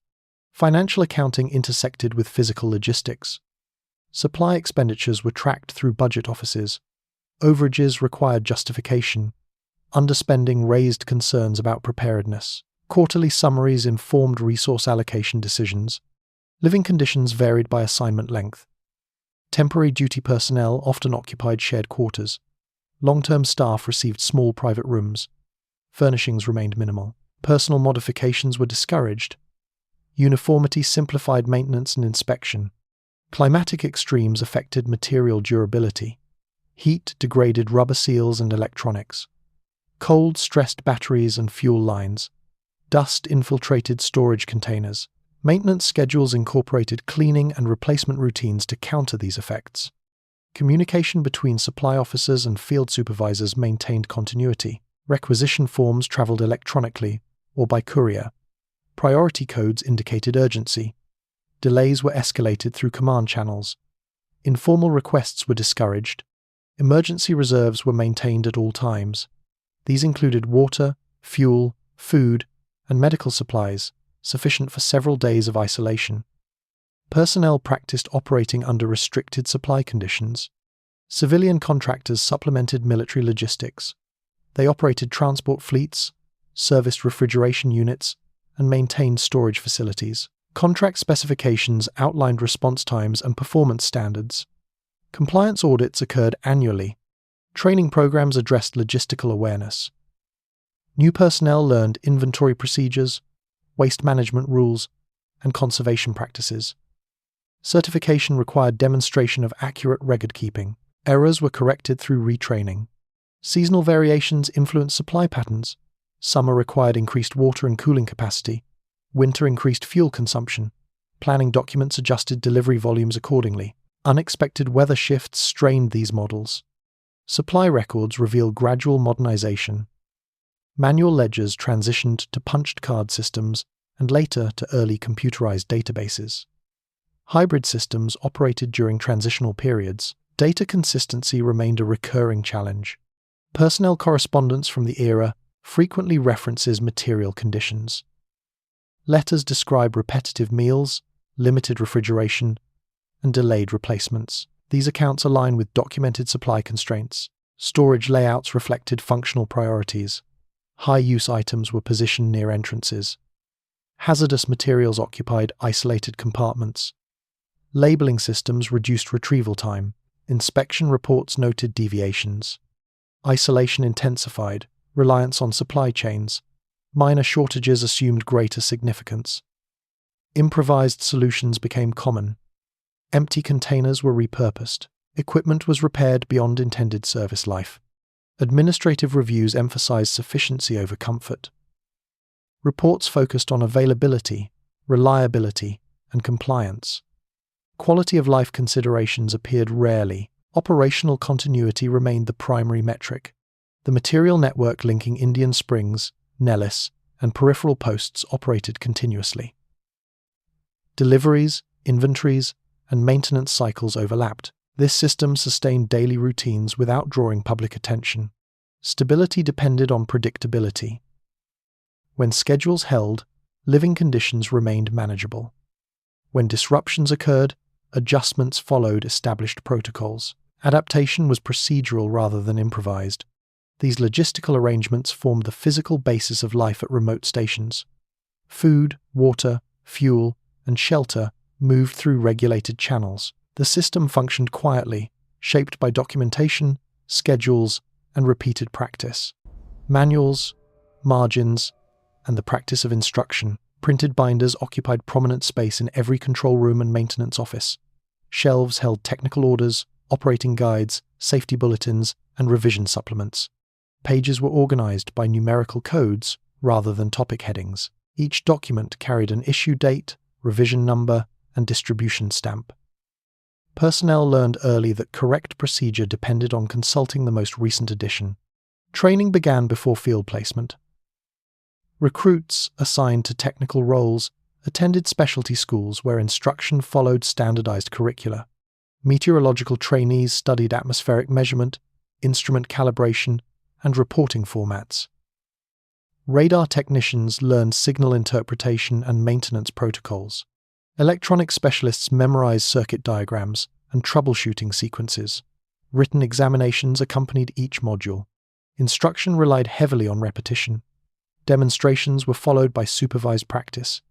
Financial accounting intersected with physical logistics. Supply expenditures were tracked through budget offices. Overages required justification. Underspending raised concerns about preparedness. Quarterly summaries informed resource allocation decisions. Living conditions varied by assignment length. Temporary duty personnel often occupied shared quarters. Long-term staff received small private rooms. Furnishings remained minimal. Personal modifications were discouraged. Uniformity simplified maintenance and inspection. Climatic extremes affected material durability. Heat degraded rubber seals and electronics. Cold stressed batteries and fuel lines. Dust infiltrated storage containers. Maintenance schedules incorporated cleaning and replacement routines to counter these effects. Communication between supply officers and field supervisors maintained continuity. Requisition forms traveled electronically or by courier. Priority codes indicated urgency. Delays were escalated through command channels. Informal requests were discouraged. Emergency reserves were maintained at all times. These included water, fuel, food, and medical supplies, sufficient for several days of isolation. Personnel practiced operating under restricted supply conditions. Civilian contractors supplemented military logistics. They operated transport fleets, serviced refrigeration units, and maintained storage facilities. Contract specifications outlined response times and performance standards. Compliance audits occurred annually. Training programs addressed logistical awareness. New personnel learned inventory procedures, waste management rules, and conservation practices. Certification required demonstration of accurate record keeping. Errors were corrected through retraining. Seasonal variations influenced supply patterns. Summer required increased water and cooling capacity. Winter increased fuel consumption. Planning documents adjusted delivery volumes accordingly. Unexpected weather shifts strained these models. Supply records revealed gradual modernization. Manual ledgers transitioned to punched card systems and later to early computerized databases. Hybrid systems operated during transitional periods. Data consistency remained a recurring challenge. Personnel correspondence from the era frequently references material conditions. Letters describe repetitive meals, limited refrigeration, and delayed replacements. These accounts align with documented supply constraints. Storage layouts reflected functional priorities. High-use items were positioned near entrances. Hazardous materials occupied isolated compartments. Labeling systems reduced retrieval time. Inspection reports noted deviations. Isolation intensified. Reliance on supply chains. Minor shortages assumed greater significance. Improvised solutions became common. Empty containers were repurposed. Equipment was repaired beyond intended service life. Administrative reviews emphasized sufficiency over comfort. Reports focused on availability, reliability, and compliance. Quality of life considerations appeared rarely. Operational continuity remained the primary metric. The material network linking Indian Springs, Nellis, and peripheral posts operated continuously. Deliveries, inventories, and maintenance cycles overlapped. This system sustained daily routines without drawing public attention. Stability depended on predictability. When schedules held, living conditions remained manageable. When disruptions occurred, adjustments followed established protocols. Adaptation was procedural rather than improvised. These logistical arrangements formed the physical basis of life at remote stations. Food, water, fuel, and shelter moved through regulated channels. The system functioned quietly, shaped by documentation, schedules, and repeated practice. Manuals, margins, and the practice of instruction. Printed binders occupied prominent space in every control room and maintenance office. Shelves held technical orders, operating guides, safety bulletins, and revision supplements. Pages were organized by numerical codes rather than topic headings. Each document carried an issue date, revision number, and distribution stamp. Personnel learned early that correct procedure depended on consulting the most recent edition. Training began before field placement. Recruits assigned to technical roles attended specialty schools where instruction followed standardized curricula. Meteorological trainees studied atmospheric measurement, instrument calibration, and reporting formats. Radar technicians learned signal interpretation and maintenance protocols. Electronic specialists memorized circuit diagrams and troubleshooting sequences. Written examinations accompanied each module. Instruction relied heavily on repetition. Demonstrations were followed by supervised practice.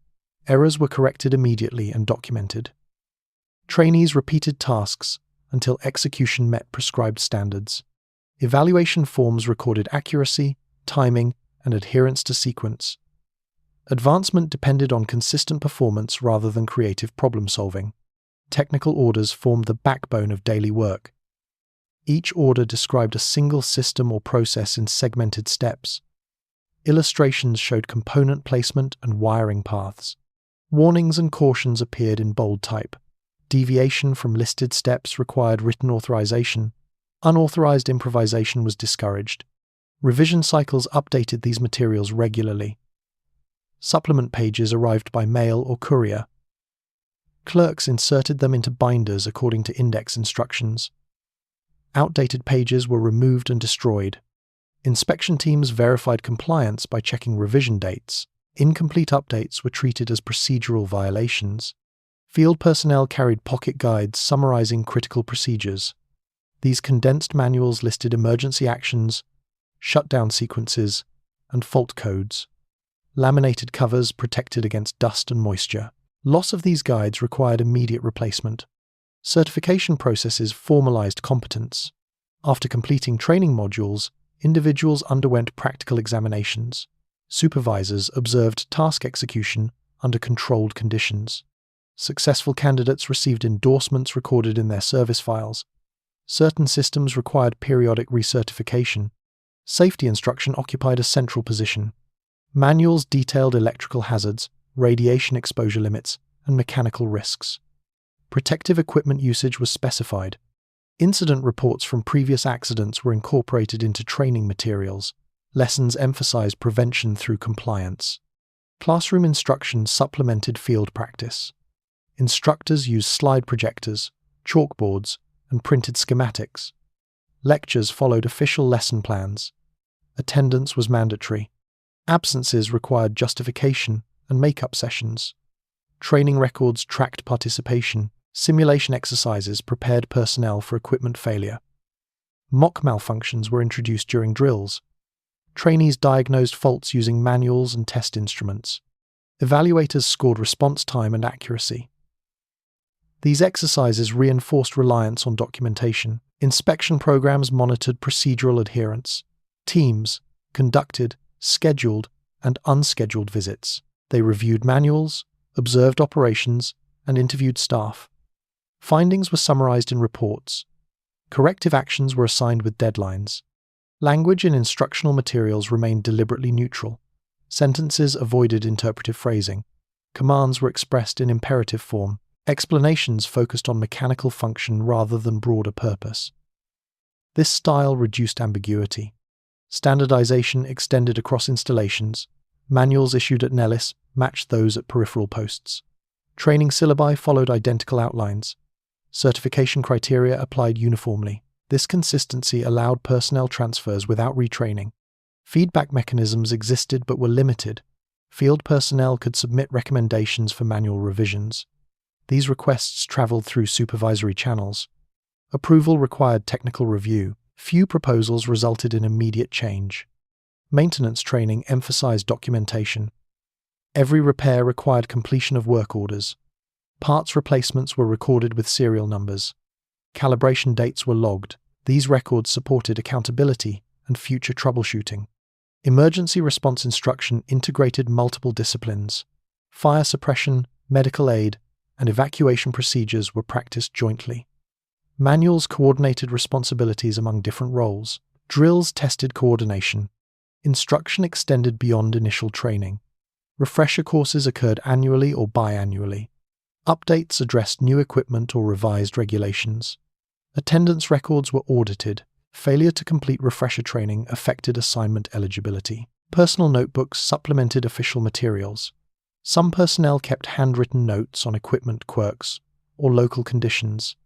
Errors were corrected immediately and documented. Trainees repeated tasks until execution met prescribed standards. Evaluation forms recorded accuracy, timing, and adherence to sequence. Advancement depended on consistent performance rather than creative problem-solving. Technical orders formed the backbone of daily work. Each order described a single system or process in segmented steps. Illustrations showed component placement and wiring paths. Warnings and cautions appeared in bold type. Deviation from listed steps required written authorization. Unauthorized improvisation was discouraged. Revision cycles updated these materials regularly. Supplement pages arrived by mail or courier. Clerks inserted them into binders according to index instructions. Outdated pages were removed and destroyed. Inspection teams verified compliance by checking revision dates. Incomplete updates were treated as procedural violations. Field personnel carried pocket guides summarizing critical procedures. These condensed manuals listed emergency actions, shutdown sequences, and fault codes. Laminated covers protected against dust and moisture. Loss of these guides required immediate replacement. Certification processes formalized competence. After completing training modules, individuals underwent practical examinations. Supervisors observed task execution under controlled conditions. Successful candidates received endorsements recorded in their service files. Certain systems required periodic recertification. Safety instruction occupied a central position. Manuals detailed electrical hazards, radiation exposure limits, and mechanical risks. Protective equipment usage was specified. Incident reports from previous accidents were incorporated into training materials. Lessons emphasized prevention through compliance. Classroom instruction supplemented field practice. Instructors used slide projectors, chalkboards, and printed schematics. Lectures followed official lesson plans. Attendance was mandatory. Absences required justification and make-up sessions. Training records tracked participation. Simulation exercises prepared personnel for equipment failure. Mock malfunctions were introduced during drills. Trainees diagnosed faults using manuals and test instruments. Evaluators scored response time and accuracy. These exercises reinforced reliance on documentation. Inspection programs monitored procedural adherence. Teams conducted scheduled and unscheduled visits. They reviewed manuals, observed operations, and interviewed staff. Findings were summarized in reports. Corrective actions were assigned with deadlines. Language in instructional materials remained deliberately neutral. Sentences avoided interpretive phrasing. Commands were expressed in imperative form. Explanations focused on mechanical function rather than broader purpose. This style reduced ambiguity. Standardization extended across installations. Manuals issued at Nellis matched those at peripheral posts. Training syllabi followed identical outlines. Certification criteria applied uniformly. This consistency allowed personnel transfers without retraining. Feedback mechanisms existed but were limited. Field personnel could submit recommendations for manual revisions. These requests traveled through supervisory channels. Approval required technical review. Few proposals resulted in immediate change. Maintenance training emphasized documentation. Every repair required completion of work orders. Parts replacements were recorded with serial numbers. Calibration dates were logged. These records supported accountability and future troubleshooting. Emergency response instruction integrated multiple disciplines. Fire suppression, medical aid, and evacuation procedures were practiced jointly. Manuals coordinated responsibilities among different roles. Drills tested coordination. Instruction extended beyond initial training. Refresher courses occurred annually or biannually. Updates addressed new equipment or revised regulations. Attendance records were audited. Failure to complete refresher training affected assignment eligibility. Personal notebooks supplemented official materials. Some personnel kept handwritten notes on equipment quirks or local conditions.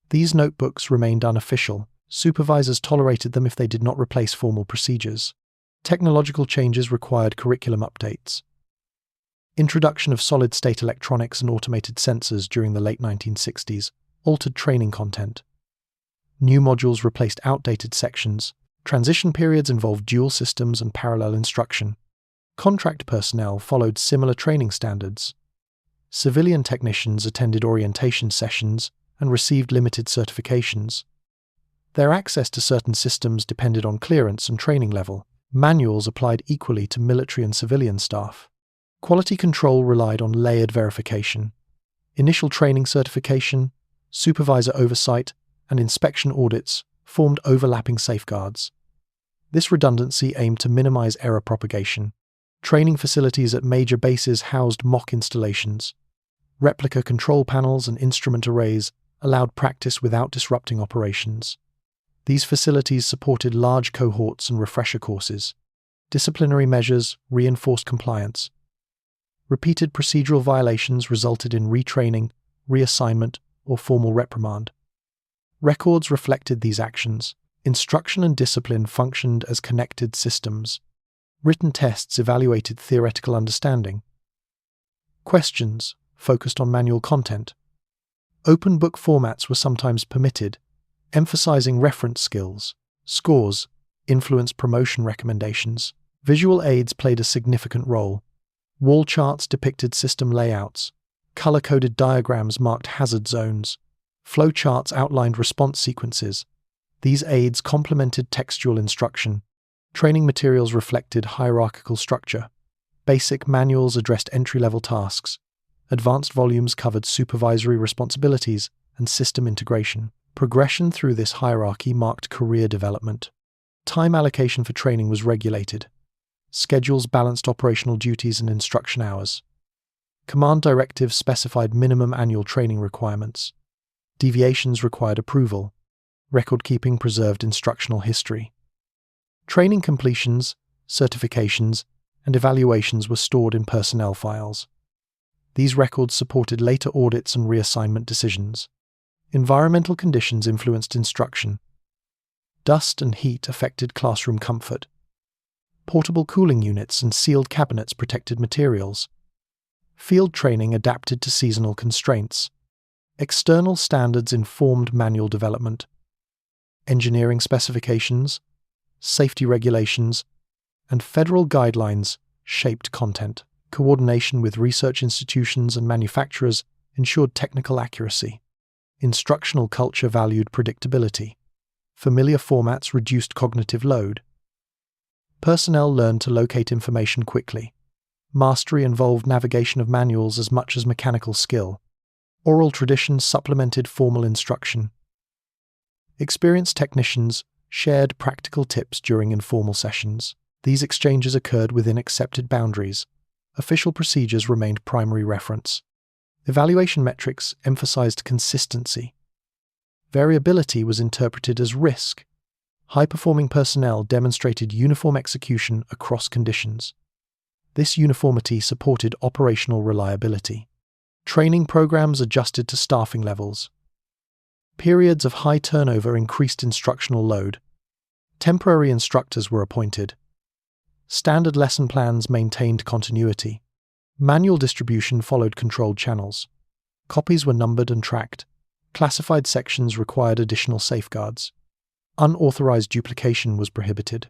These notebooks remained unofficial. Supervisors tolerated them if they did not replace formal procedures. Technological changes required curriculum updates. Introduction of solid-state electronics and automated sensors during the late 1960s altered training content. New modules replaced outdated sections. Transition periods involved dual systems and parallel instruction. Contract personnel followed similar training standards. Civilian technicians attended orientation sessions and received limited certifications. Their access to certain systems depended on clearance and training level. Manuals applied equally to military and civilian staff. Quality control relied on layered verification. Initial training certification, supervisor oversight, and inspection audits formed overlapping safeguards. This redundancy aimed to minimize error propagation. Training facilities at major bases housed mock installations. Replica control panels and instrument arrays allowed practice without disrupting operations. These facilities supported large cohorts and refresher courses. Disciplinary measures reinforced compliance. Repeated procedural violations resulted in retraining, reassignment, or formal reprimand. Records reflected these actions. Instruction and discipline functioned as connected systems. Written tests evaluated theoretical understanding. Questions focused on manual content. Open book formats were sometimes permitted, emphasizing reference skills. Scores influenced promotion recommendations. Visual aids played a significant role. Wall charts depicted system layouts. Color-coded diagrams marked hazard zones. Flow charts outlined response sequences. These aids complemented textual instruction. Training materials reflected hierarchical structure. Basic manuals addressed entry-level tasks. Advanced volumes covered supervisory responsibilities and system integration. Progression through this hierarchy marked career development. Time allocation for training was regulated. Schedules balanced operational duties and instruction hours. Command directives specified minimum annual training requirements. Deviations required approval. Record-keeping preserved instructional history. Training completions, certifications, and evaluations were stored in personnel files. These records supported later audits and reassignment decisions. Environmental conditions influenced instruction. Dust and heat affected classroom comfort. Portable cooling units and sealed cabinets protected materials. Field training adapted to seasonal constraints. External standards informed manual development. Engineering specifications, safety regulations, and federal guidelines shaped content. Coordination with research institutions and manufacturers ensured technical accuracy. Instructional culture valued predictability. Familiar formats reduced cognitive load. Personnel learned to locate information quickly. Mastery involved navigation of manuals as much as mechanical skill. Oral traditions supplemented formal instruction. Experienced technicians shared practical tips during informal sessions. These exchanges occurred within accepted boundaries. Official procedures remained primary reference. Evaluation metrics emphasized consistency. Variability was interpreted as risk. High-performing personnel demonstrated uniform execution across conditions. This uniformity supported operational reliability. Training programs adjusted to staffing levels. Periods of high turnover increased instructional load. Temporary instructors were appointed. Standard lesson plans maintained continuity. Manual distribution followed controlled channels. Copies were numbered and tracked. Classified sections required additional safeguards. Unauthorized duplication was prohibited.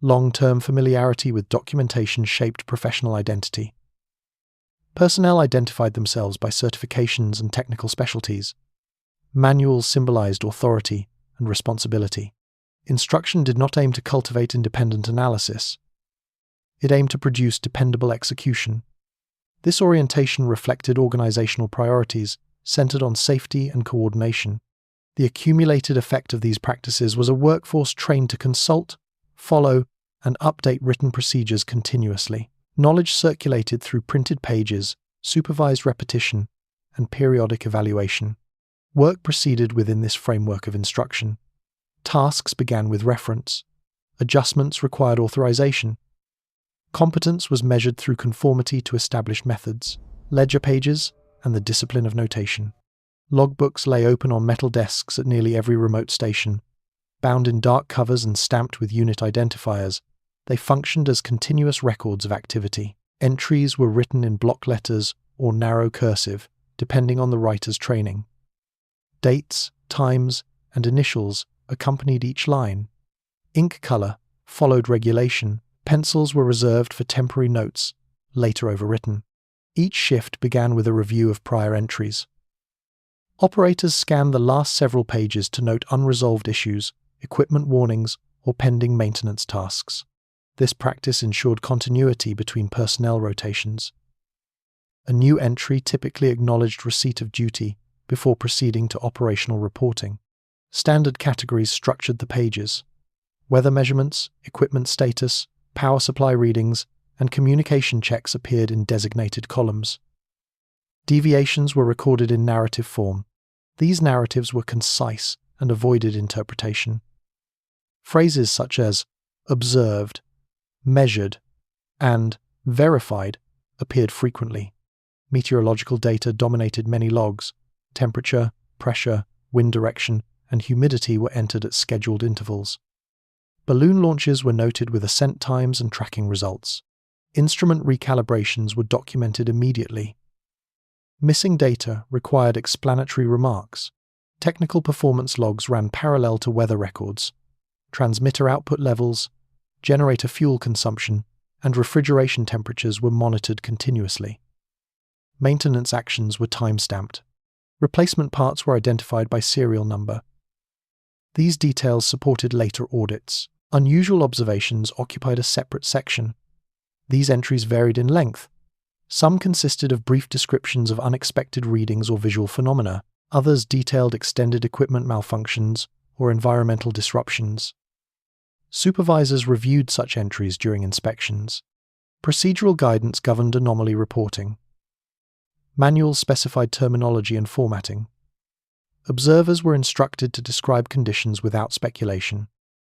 Long-term familiarity with documentation shaped professional identity. Personnel identified themselves by certifications and technical specialties. Manuals symbolized authority and responsibility. Instruction did not aim to cultivate independent analysis. It aimed to produce dependable execution. This orientation reflected organizational priorities centered on safety and coordination. The accumulated effect of these practices was a workforce trained to consult, follow, and update written procedures continuously. Knowledge circulated through printed pages, supervised repetition, and periodic evaluation. Work proceeded within this framework of instruction. Tasks began with reference. Adjustments required authorization. Competence was measured through conformity to established methods, ledger pages, and the discipline of notation. Logbooks lay open on metal desks at nearly every remote station. Bound in dark covers and stamped with unit identifiers, they functioned as continuous records of activity. Entries were written in block letters or narrow cursive, depending on the writer's training. Dates, times, and initials accompanied each line. Ink color followed regulation. Pencils were reserved for temporary notes, later overwritten. Each shift began with a review of prior entries. Operators scanned the last several pages to note unresolved issues, equipment warnings, or pending maintenance tasks. This practice ensured continuity between personnel rotations. A new entry typically acknowledged receipt of duty before proceeding to operational reporting. Standard categories structured the pages. Weather measurements, equipment status, power supply readings, and communication checks appeared in designated columns. Deviations were recorded in narrative form. These narratives were concise and avoided interpretation. Phrases such as observed, measured, and verified appeared frequently. Meteorological data dominated many logs. Temperature, pressure, wind direction, and humidity were entered at scheduled intervals. Balloon launches were noted with ascent times and tracking results. Instrument recalibrations were documented immediately. Missing data required explanatory remarks. Technical performance logs ran parallel to weather records. Transmitter output levels, generator fuel consumption, and refrigeration temperatures were monitored continuously. Maintenance actions were time-stamped. Replacement parts were identified by serial number. These details supported later audits. Unusual observations occupied a separate section. These entries varied in length. Some consisted of brief descriptions of unexpected readings or visual phenomena. Others detailed extended equipment malfunctions or environmental disruptions. Supervisors reviewed such entries during inspections. Procedural guidance governed anomaly reporting. Manuals specified terminology and formatting. Observers were instructed to describe conditions without speculation.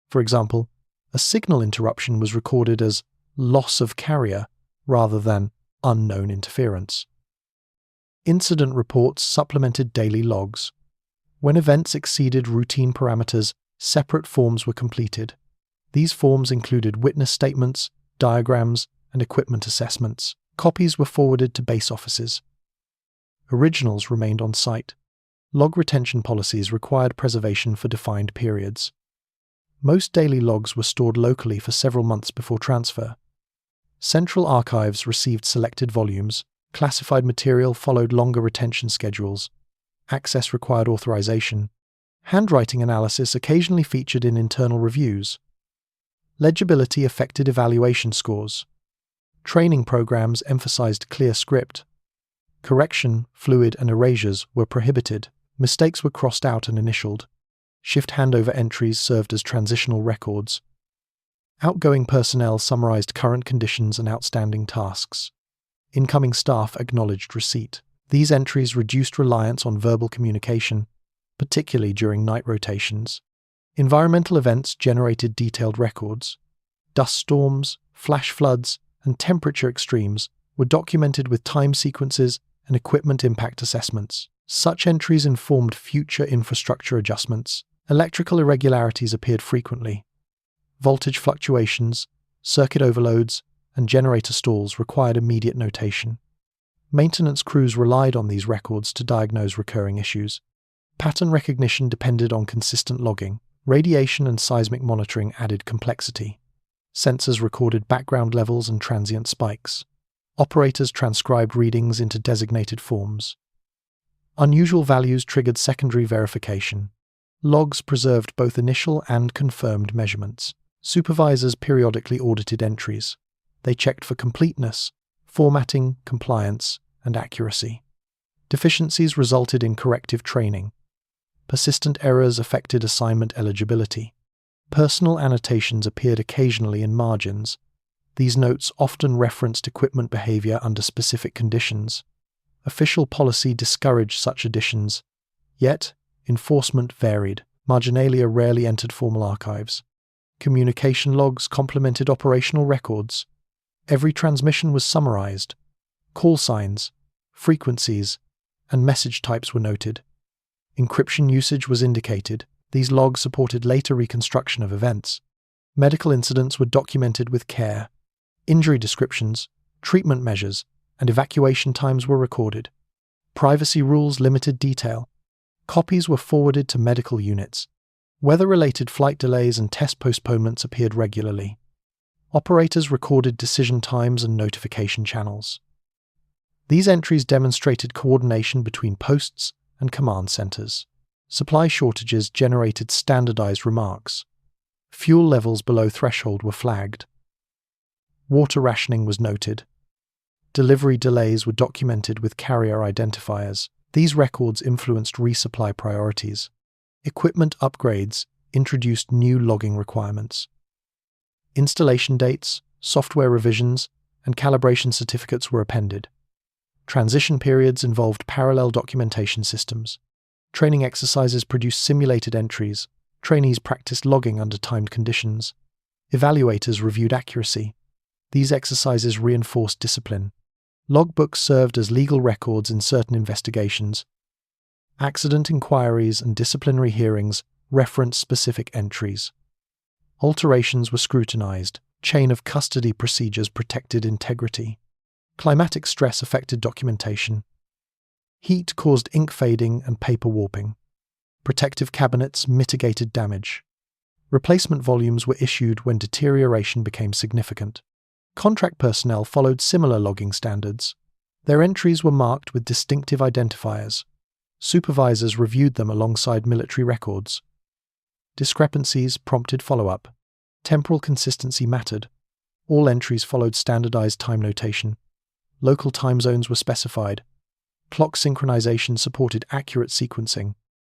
For example, a signal interruption was recorded as loss of carrier rather than unknown interference. Incident reports supplemented daily logs. When events exceeded routine parameters, separate forms were completed. These forms included witness statements, diagrams, and equipment assessments. Copies were forwarded to base offices. Originals remained on site. Log retention policies required preservation for defined periods. Most daily logs were stored locally for several months before transfer. Central archives received selected volumes. Classified material followed longer retention schedules. Access required authorization. Handwriting analysis occasionally featured in internal reviews. Legibility affected evaluation scores. Training programs emphasized clear script. Correction, fluid, and erasures were prohibited. Mistakes were crossed out and initialed. Shift handover entries served as transitional records. Outgoing personnel summarized current conditions and outstanding tasks. Incoming staff acknowledged receipt. These entries reduced reliance on verbal communication, particularly during night rotations. Environmental events generated detailed records. Dust storms, flash floods, and temperature extremes were documented with time sequences and equipment impact assessments. Such entries informed future infrastructure adjustments. Electrical irregularities appeared frequently. Voltage fluctuations, circuit overloads, and generator stalls required immediate notation. Maintenance crews relied on these records to diagnose recurring issues. Pattern recognition depended on consistent logging. Radiation and seismic monitoring added complexity. Sensors recorded background levels and transient spikes. Operators transcribed readings into designated forms. Unusual values triggered secondary verification. Logs preserved both initial and confirmed measurements. Supervisors periodically audited entries. They checked for completeness, formatting, compliance, and accuracy. Deficiencies resulted in corrective training. Persistent errors affected assignment eligibility. Personal annotations appeared occasionally in margins. These notes often referenced equipment behavior under specific conditions. Official policy discouraged such additions, yet enforcement varied. Marginalia rarely entered formal archives. Communication logs complemented operational records. Every transmission was summarized. Call signs, frequencies, and message types were noted. Encryption usage was indicated. These logs supported later reconstruction of events. Medical incidents were documented with care. Injury descriptions, treatment measures, and evacuation times were recorded. Privacy rules limited detail. Copies were forwarded to medical units. Weather-related flight delays and test postponements appeared regularly. Operators recorded decision times and notification channels. These entries demonstrated coordination between posts and command centers. Supply shortages generated standardized remarks. Fuel levels below threshold were flagged. Water rationing was noted. Delivery delays were documented with carrier identifiers. These records influenced resupply priorities. Equipment upgrades introduced new logging requirements. Installation dates, software revisions, and calibration certificates were appended. Transition periods involved parallel documentation systems. Training exercises produced simulated entries. Trainees practiced logging under timed conditions. Evaluators reviewed accuracy. These exercises reinforced discipline. Logbooks served as legal records in certain investigations. Accident inquiries and disciplinary hearings referenced specific entries. Alterations were scrutinized. Chain of custody procedures protected integrity. Climatic stress affected documentation. Heat caused ink fading and paper warping. Protective cabinets mitigated damage. Replacement volumes were issued when deterioration became significant. Contract personnel followed similar logging standards. Their entries were marked with distinctive identifiers. Supervisors reviewed them alongside military records. Discrepancies prompted follow-up. Temporal consistency mattered. All entries followed standardized time notation. Local time zones were specified. Clock synchronization supported accurate sequencing.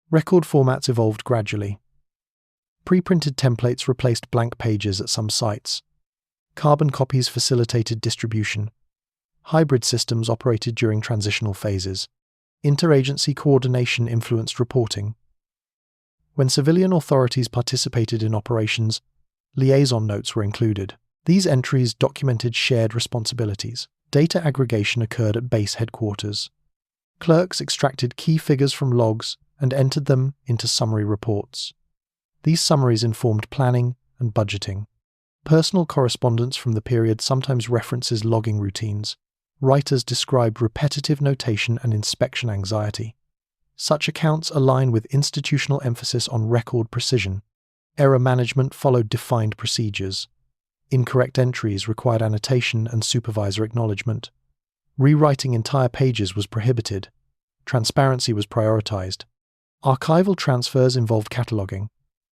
Record formats evolved gradually. Pre-printed templates replaced blank pages at some sites. Carbon copies facilitated distribution. Hybrid systems operated during transitional phases. Interagency coordination influenced reporting. When civilian authorities participated in operations, liaison notes were included. These entries documented shared responsibilities. Data aggregation occurred at base headquarters. Clerks extracted key figures from logs and entered them into summary reports. These summaries informed planning and budgeting. Personal correspondence from the period sometimes references logging routines. Writers described repetitive notation and inspection anxiety. Such accounts align with institutional emphasis on record precision. Error management followed defined procedures. Incorrect entries required annotation and supervisor acknowledgement. Rewriting entire pages was prohibited. Transparency was prioritized. Archival transfers involved cataloging.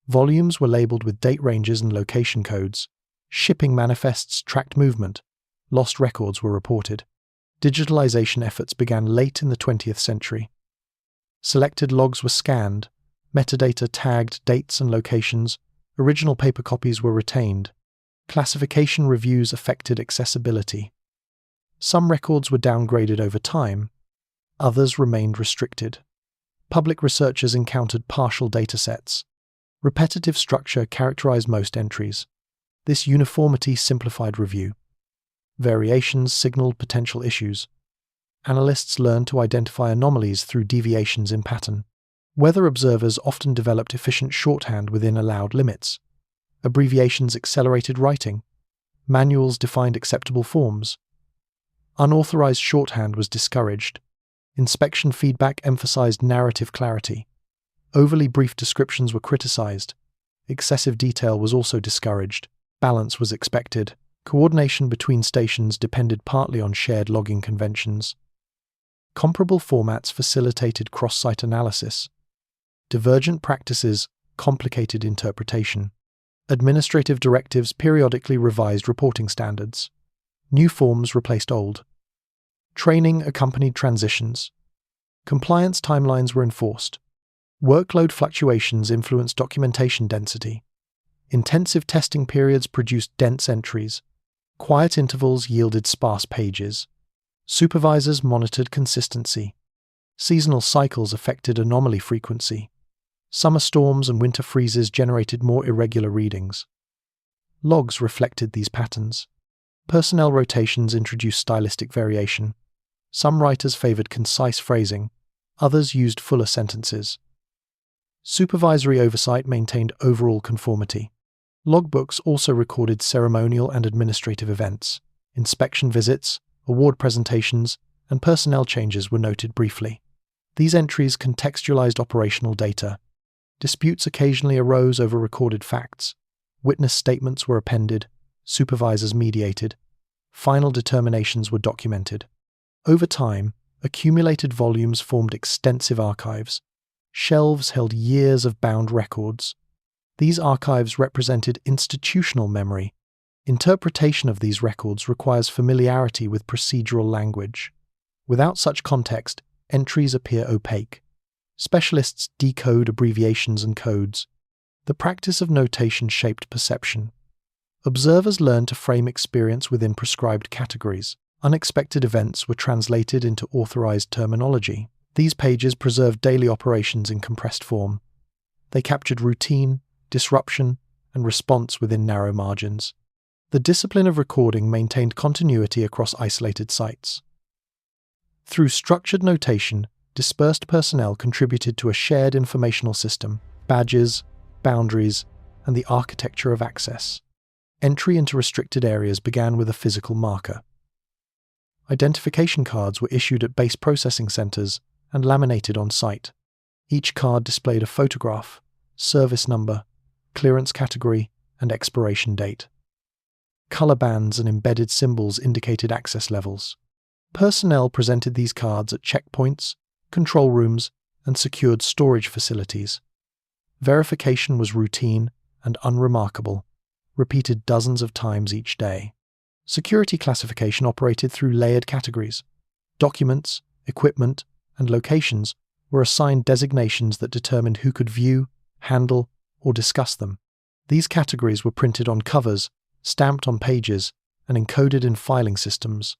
Volumes were labeled with date ranges and location codes. Shipping manifests tracked movement. Lost records were reported. Digitalization efforts began late in the 20th century. Selected logs were scanned. Metadata tagged dates and locations. Original paper copies were retained. Classification reviews affected accessibility. Some records were downgraded over time. Others remained restricted. Public researchers encountered partial datasets. Repetitive structure characterized most entries. This uniformity simplified review. Variations signaled potential issues. Analysts learned to identify anomalies through deviations in pattern. Weather observers often developed efficient shorthand within allowed limits. Abbreviations accelerated writing. Manuals defined acceptable forms. Unauthorized shorthand was discouraged. Inspection feedback emphasized narrative clarity. Overly brief descriptions were criticized. Excessive detail was also discouraged. Balance was expected. Coordination between stations depended partly on shared logging conventions. Comparable formats facilitated cross-site analysis. Divergent practices complicated interpretation. Administrative directives periodically revised reporting standards. New forms replaced old. Training accompanied transitions. Compliance timelines were enforced. Workload fluctuations influenced documentation density. Intensive testing periods produced dense entries. Quiet intervals yielded sparse pages. Supervisors monitored consistency. Seasonal cycles affected anomaly frequency. Summer storms and winter freezes generated more irregular readings. Logs reflected these patterns. Personnel rotations introduced stylistic variation. Some writers favored concise phrasing, others used fuller sentences. Supervisory oversight maintained overall conformity. Logbooks also recorded ceremonial and administrative events. Inspection visits, award presentations, and personnel changes were noted briefly. These entries contextualized operational data. Disputes occasionally arose over recorded facts. Witness statements were appended, supervisors mediated. Final determinations were documented. Over time, accumulated volumes formed extensive archives. Shelves held years of bound records. These archives represented institutional memory. Interpretation of these records requires familiarity with procedural language. Without such context, entries appear opaque. Specialists decode abbreviations and codes. The practice of notation shaped perception. Observers learned to frame experience within prescribed categories. Unexpected events were translated into authorized terminology. These pages preserved daily operations in compressed form. They captured routine, disruption, and response within narrow margins. The discipline of recording maintained continuity across isolated sites. Through structured notation, dispersed personnel contributed to a shared informational system, badges, boundaries, and the architecture of access. Entry into restricted areas began with a physical marker. Identification cards were issued at base processing centers and laminated on site. Each card displayed a photograph, service number, clearance category, and expiration date. Color bands and embedded symbols indicated access levels. Personnel presented these cards at checkpoints, control rooms, and secured storage facilities. Verification was routine and unremarkable, repeated dozens of times each day. Security classification operated through layered categories. Documents, equipment, and locations were assigned designations that determined who could view, handle, or discuss them. These categories were printed on covers, stamped on pages, and encoded in filing systems.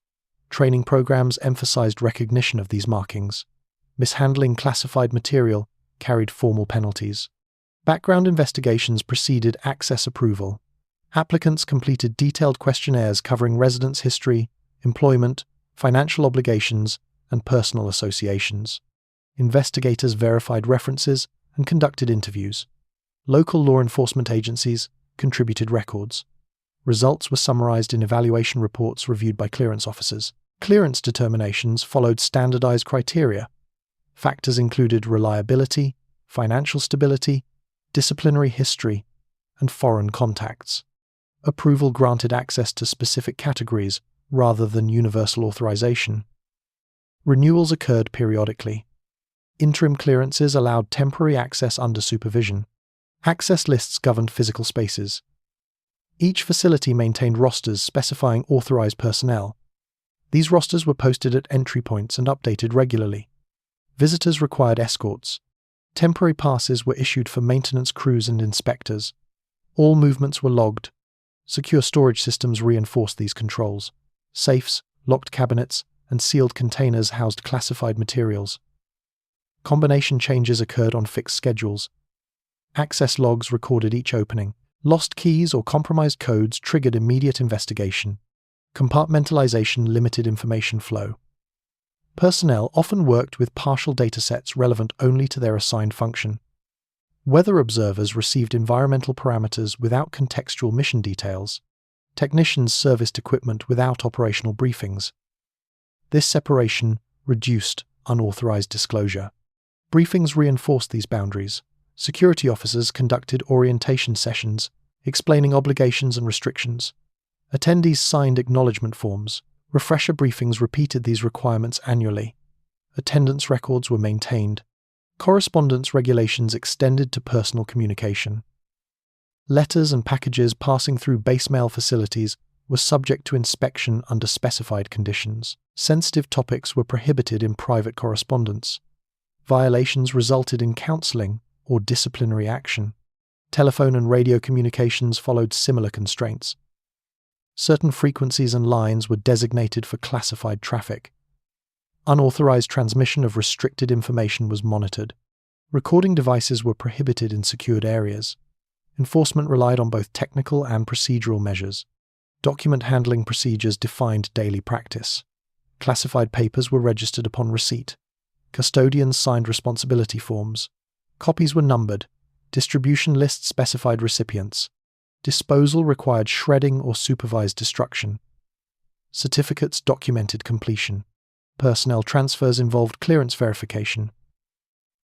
Training programs emphasized recognition of these markings. Mishandling classified material carried formal penalties. Background investigations preceded access approval. Applicants completed detailed questionnaires covering residence history, employment, financial obligations, and personal associations. Investigators verified references and conducted interviews. Local law enforcement agencies contributed records. Results were summarized in evaluation reports reviewed by clearance officers. Clearance determinations followed standardized criteria. Factors included reliability, financial stability, disciplinary history, and foreign contacts. Approval granted access to specific categories rather than universal authorization. Renewals occurred periodically. Interim clearances allowed temporary access under supervision. Access lists governed physical spaces. Each facility maintained rosters specifying authorized personnel. These rosters were posted at entry points and updated regularly. Visitors required escorts. Temporary passes were issued for maintenance crews and inspectors. All movements were logged. Secure storage systems reinforced these controls. Safes, locked cabinets, and sealed containers housed classified materials. Combination changes occurred on fixed schedules. Access logs recorded each opening. Lost keys or compromised codes triggered immediate investigation. Compartmentalization limited information flow. Personnel often worked with partial datasets relevant only to their assigned function. Weather observers received environmental parameters without contextual mission details. Technicians serviced equipment without operational briefings. This separation reduced unauthorized disclosure. Briefings reinforced these boundaries. Security officers conducted orientation sessions, explaining obligations and restrictions. Attendees signed acknowledgement forms. Refresher briefings repeated these requirements annually. Attendance records were maintained. Correspondence regulations extended to personal communication. Letters and packages passing through base mail facilities were subject to inspection under specified conditions. Sensitive topics were prohibited in private correspondence. Violations resulted in counseling or disciplinary action. Telephone and radio communications followed similar constraints. Certain frequencies and lines were designated for classified traffic. Unauthorized transmission of restricted information was monitored. Recording devices were prohibited in secured areas. Enforcement relied on both technical and procedural measures. Document handling procedures defined daily practice. Classified papers were registered upon receipt. Custodians signed responsibility forms. Copies were numbered. Distribution lists specified recipients. Disposal required shredding or supervised destruction. Certificates documented completion. Personnel transfers involved clearance verification.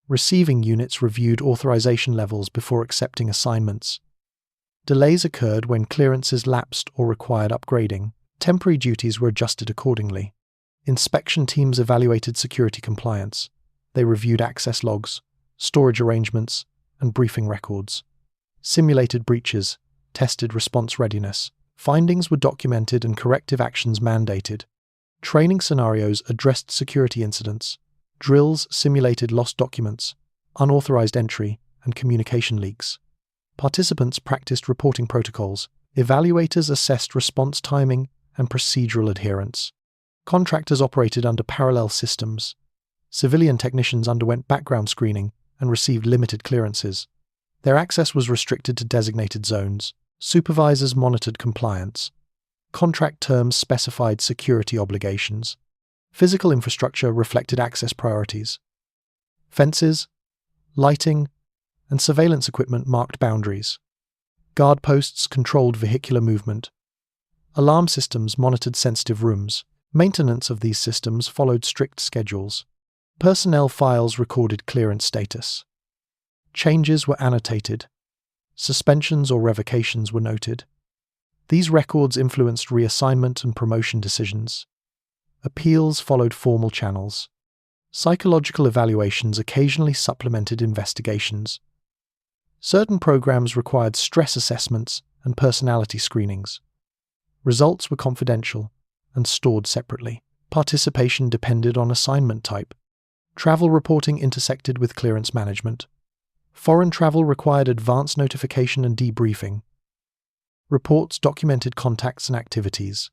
Receiving units reviewed authorization levels before accepting assignments. Delays occurred when clearances lapsed or required upgrading. Temporary duties were adjusted accordingly. Inspection teams evaluated security compliance. They reviewed access logs, storage arrangements, and briefing records. Simulated breaches, tested response readiness. Findings were documented and corrective actions mandated. Training scenarios addressed security incidents. Drills simulated lost documents, unauthorized entry, and communication leaks. Participants practiced reporting protocols. Evaluators assessed response timing and procedural adherence. Contractors operated under parallel systems. Civilian technicians underwent background screening and received limited clearances. Their access was restricted to designated zones. Supervisors monitored compliance. Contract terms specified security obligations. Physical infrastructure reflected access priorities. Fences, lighting, and surveillance equipment marked boundaries. Guard posts controlled vehicular movement. Alarm systems monitored sensitive rooms. Maintenance of these systems followed strict schedules. Personnel files recorded clearance status. Changes were annotated. Suspensions or revocations were noted. These records influenced reassignment and promotion decisions. Appeals followed formal channels. Psychological evaluations occasionally supplemented investigations. Certain programs required stress assessments and personality screenings. Results were confidential and stored separately. Participation depended on assignment type. Travel reporting intersected with clearance management. Foreign travel required advance notification and debriefing. Reports documented contacts and activities.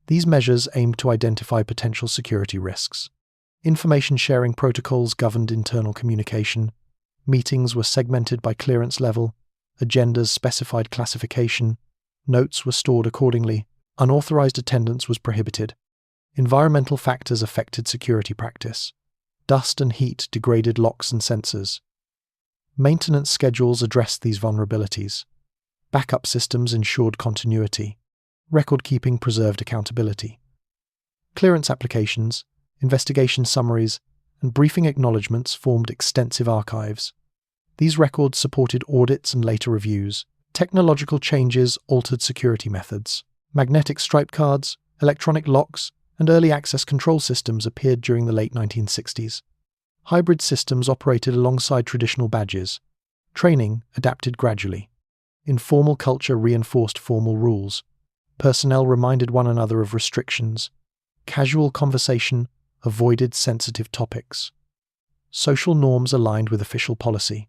These measures aimed to identify potential security risks. Information sharing protocols governed internal communication. Meetings were segmented by clearance level. Agendas specified classification. Notes were stored accordingly. Unauthorized attendance was prohibited. Environmental factors affected security practice. Dust and heat degraded locks and sensors. Maintenance schedules addressed these vulnerabilities. Backup systems ensured continuity. Record-keeping preserved accountability. Clearance applications, investigation summaries, and briefing acknowledgements formed extensive archives. These records supported audits and later reviews. Technological changes altered security methods. Magnetic stripe cards, electronic locks, and early access control systems appeared during the late 1960s. Hybrid systems operated alongside traditional badges. Training adapted gradually. Informal culture reinforced formal rules. Personnel reminded one another of restrictions. Casual conversation avoided sensitive topics. Social norms aligned with official policy.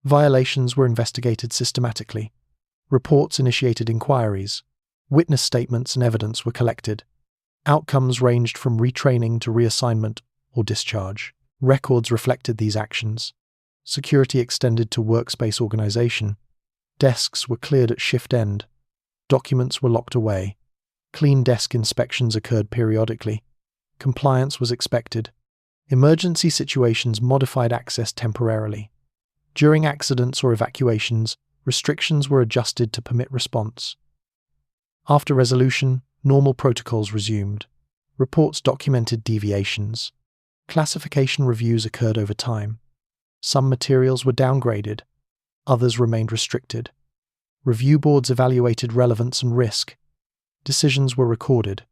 Violations were investigated systematically. Reports initiated inquiries. Witness statements and evidence were collected. Outcomes ranged from retraining to reassignment or discharge. Records reflected these actions. Security extended to workspace organization. Desks were cleared at shift end. Documents were locked away. Clean desk inspections occurred periodically. Compliance was expected. Emergency situations modified access temporarily. During accidents or evacuations, restrictions were adjusted to permit response. After resolution, normal protocols resumed. Reports documented deviations. Classification reviews occurred over time. Some materials were downgraded. Others remained restricted. Review boards evaluated relevance and risk. Decisions were recorded.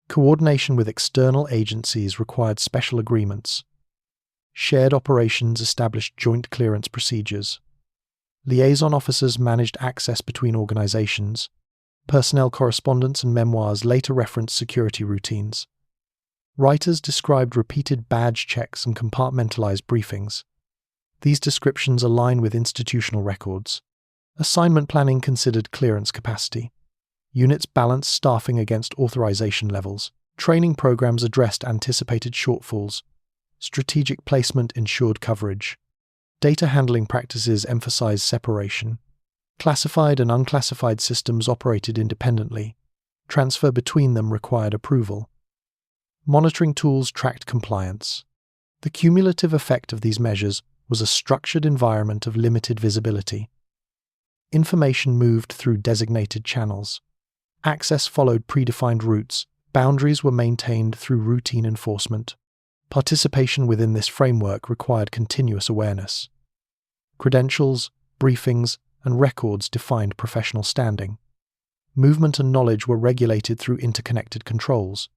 Coordination with external agencies required special agreements. Shared operations established joint clearance procedures. Liaison officers managed access between organizations. Personnel correspondence and memoirs later referenced security routines. Writers described repeated badge checks and compartmentalized briefings. These descriptions align with institutional records. Assignment planning considered clearance capacity. Units balanced staffing against authorization levels. Training programs addressed anticipated shortfalls. Strategic placement ensured coverage. Data handling practices emphasized separation. Classified and unclassified systems operated independently. Transfer between them required approval. Monitoring tools tracked compliance. The cumulative effect of these measures was a structured environment of limited visibility. Information moved through designated channels. Access followed predefined routes. Boundaries were maintained through routine enforcement. Participation within this framework required continuous awareness. Credentials, briefings, and records defined professional standing. Movement and knowledge were regulated through interconnected controls.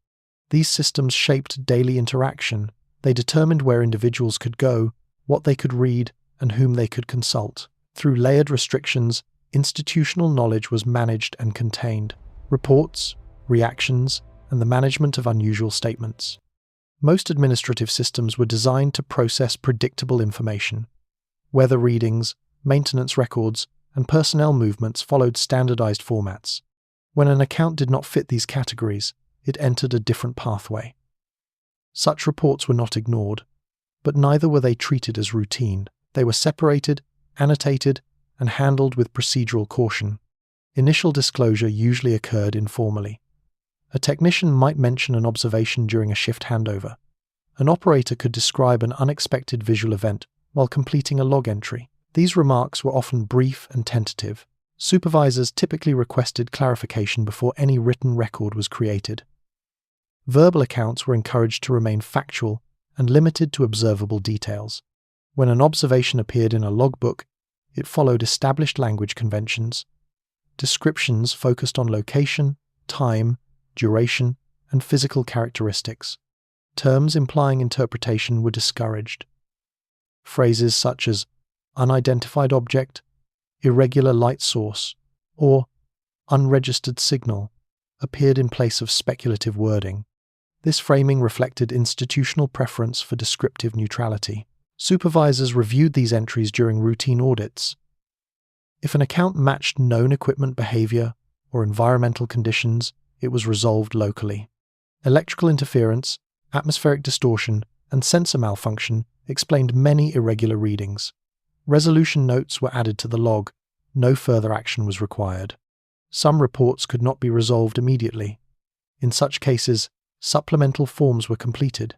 These systems shaped daily interaction. They determined where individuals could go, what they could read, and whom they could consult. Through layered restrictions, institutional knowledge was managed and contained. Reports, reactions, and the management of unusual statements. Most administrative systems were designed to process predictable information. Weather readings, maintenance records, and personnel movements followed standardized formats. When an account did not fit these categories, it entered a different pathway. Such reports were not ignored, but neither were they treated as routine. They were separated, annotated, and handled with procedural caution. Initial disclosure usually occurred informally. A technician might mention an observation during a shift handover. An operator could describe an unexpected visual event while completing a log entry. These remarks were often brief and tentative. Supervisors typically requested clarification before any written record was created. Verbal accounts were encouraged to remain factual and limited to observable details. When an observation appeared in a logbook, it followed established language conventions. Descriptions focused on location, time, duration, and physical characteristics. Terms implying interpretation were discouraged. Phrases such as unidentified object, irregular light source, or unregistered signal appeared in place of speculative wording. This framing reflected institutional preference for descriptive neutrality. Supervisors reviewed these entries during routine audits. If an account matched known equipment behavior or environmental conditions, it was resolved locally. Electrical interference, atmospheric distortion, and sensor malfunction explained many irregular readings. Resolution notes were added to the log. No further action was required. Some reports could not be resolved immediately. In such cases, supplemental forms were completed.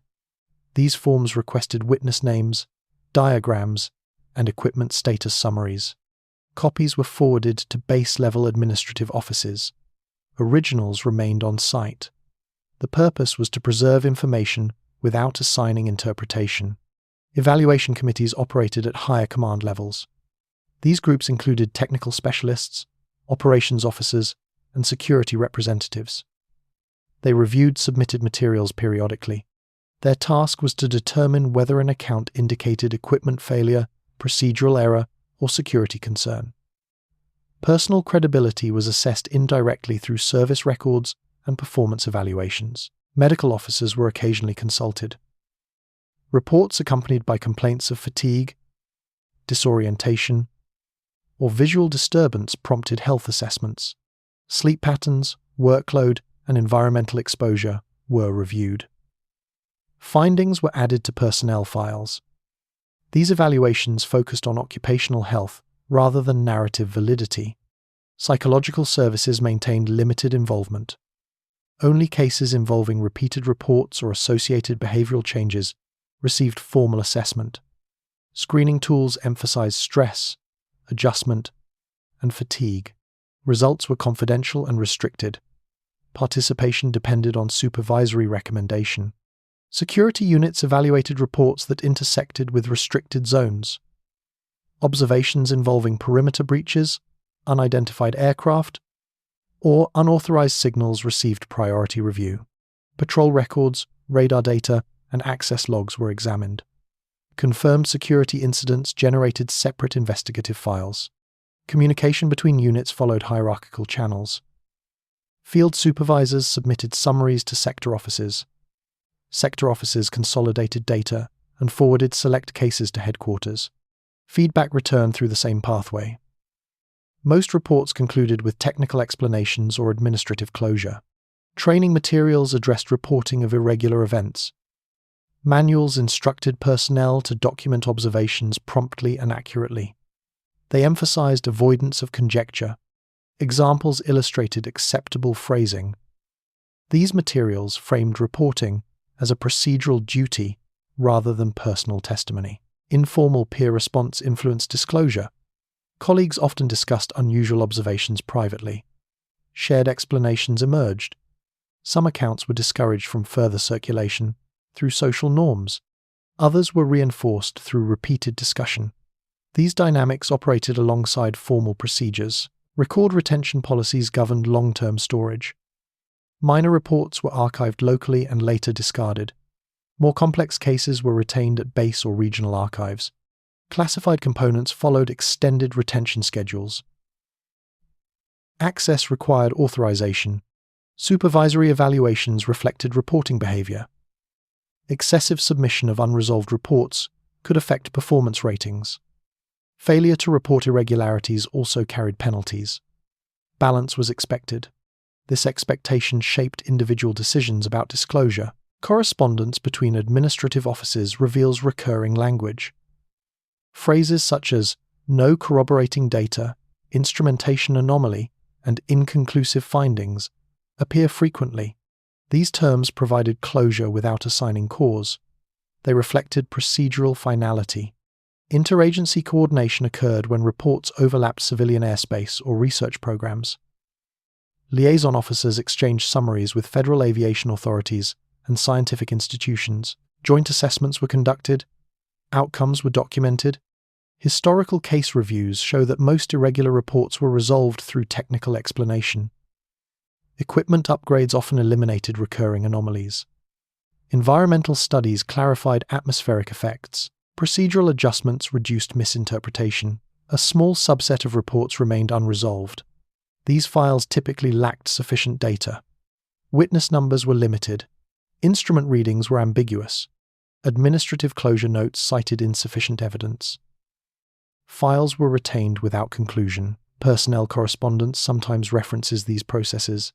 These forms requested witness names, diagrams, and equipment status summaries. Copies were forwarded to base-level administrative offices. Originals remained on site. The purpose was to preserve information without assigning interpretation. Evaluation committees operated at higher command levels. These groups included technical specialists, operations officers, and security representatives. They reviewed submitted materials periodically. Their task was to determine whether an account indicated equipment failure, procedural error, or security concern. Personal credibility was assessed indirectly through service records and performance evaluations. Medical officers were occasionally consulted. Reports accompanied by complaints of fatigue, disorientation, or visual disturbance prompted health assessments. Sleep patterns, workload, and environmental exposure were reviewed. Findings were added to personnel files. These evaluations focused on occupational health rather than narrative validity. Psychological services maintained limited involvement. Only cases involving repeated reports or associated behavioral changes received formal assessment. Screening tools emphasized stress, adjustment, and fatigue. Results were confidential and restricted. Participation depended on supervisory recommendation. Security units evaluated reports that intersected with restricted zones. Observations involving perimeter breaches, unidentified aircraft, or unauthorized signals received priority review. Patrol records, radar data, and access logs were examined. Confirmed security incidents generated separate investigative files. Communication between units followed hierarchical channels. Field supervisors submitted summaries to sector offices. Sector offices consolidated data and forwarded select cases to headquarters. Feedback returned through the same pathway. Most reports concluded with technical explanations or administrative closure. Training materials addressed reporting of irregular events. Manuals instructed personnel to document observations promptly and accurately. They emphasized avoidance of conjecture. Examples illustrated acceptable phrasing. These materials framed reporting as a procedural duty rather than personal testimony. Informal peer response influenced disclosure. Colleagues often discussed unusual observations privately. Shared explanations emerged. Some accounts were discouraged from further circulation through social norms. Others were reinforced through repeated discussion. These dynamics operated alongside formal procedures. Record retention policies governed long-term storage. Minor reports were archived locally and later discarded. More complex cases were retained at base or regional archives. Classified components followed extended retention schedules. Access required authorization. Supervisory evaluations reflected reporting behavior. Excessive submission of unresolved reports could affect performance ratings. Failure to report irregularities also carried penalties. Balance was expected. This expectation shaped individual decisions about disclosure. Correspondence between administrative offices reveals recurring language. Phrases such as no corroborating data, instrumentation anomaly, and inconclusive findings appear frequently. These terms provided closure without assigning cause. They reflected procedural finality. Interagency coordination occurred when reports overlapped civilian airspace or research programs. Liaison officers exchanged summaries with federal aviation authorities and scientific institutions. Joint assessments were conducted. Outcomes were documented. Historical case reviews show that most irregular reports were resolved through technical explanation. Equipment upgrades often eliminated recurring anomalies. Environmental studies clarified atmospheric effects. Procedural adjustments reduced misinterpretation. A small subset of reports remained unresolved. These files typically lacked sufficient data. Witness numbers were limited. Instrument readings were ambiguous. Administrative closure notes cited insufficient evidence. Files were retained without conclusion. Personnel correspondence sometimes references these processes.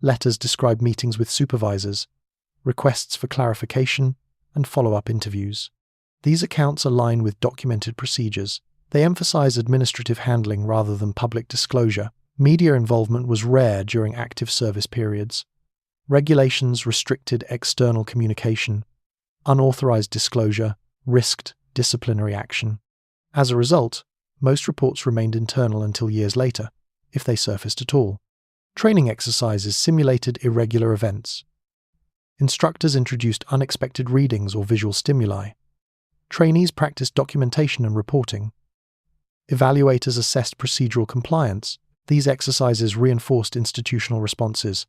Letters describe meetings with supervisors, requests for clarification, and follow-up interviews. These accounts align with documented procedures. They emphasize administrative handling rather than public disclosure. Media involvement was rare during active service periods. Regulations restricted external communication. Unauthorized disclosure risked disciplinary action. As a result, most reports remained internal until years later, if they surfaced at all. Training exercises simulated irregular events. Instructors introduced unexpected readings or visual stimuli. Trainees practiced documentation and reporting. Evaluators assessed procedural compliance. These exercises reinforced institutional responses.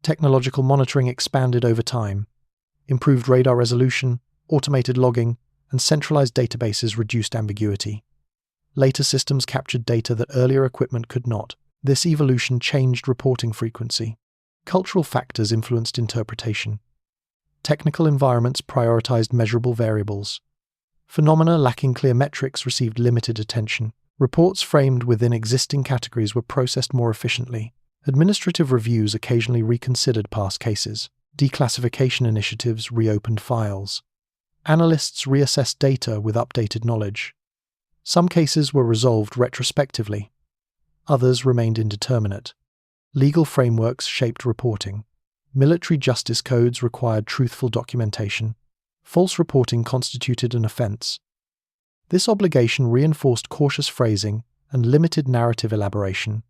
Technological monitoring expanded over time. Improved radar resolution, automated logging, and centralized databases reduced ambiguity. Later systems captured data that earlier equipment could not. This evolution changed reporting frequency. Cultural factors influenced interpretation. Technical environments prioritized measurable variables. Phenomena lacking clear metrics received limited attention. Reports framed within existing categories were processed more efficiently. Administrative reviews occasionally reconsidered past cases. Declassification initiatives reopened files. Analysts reassessed data with updated knowledge. Some cases were resolved retrospectively. Others remained indeterminate. Legal frameworks shaped reporting. Military justice codes required truthful documentation. False reporting constituted an offense. This obligation reinforced cautious phrasing and limited narrative elaboration.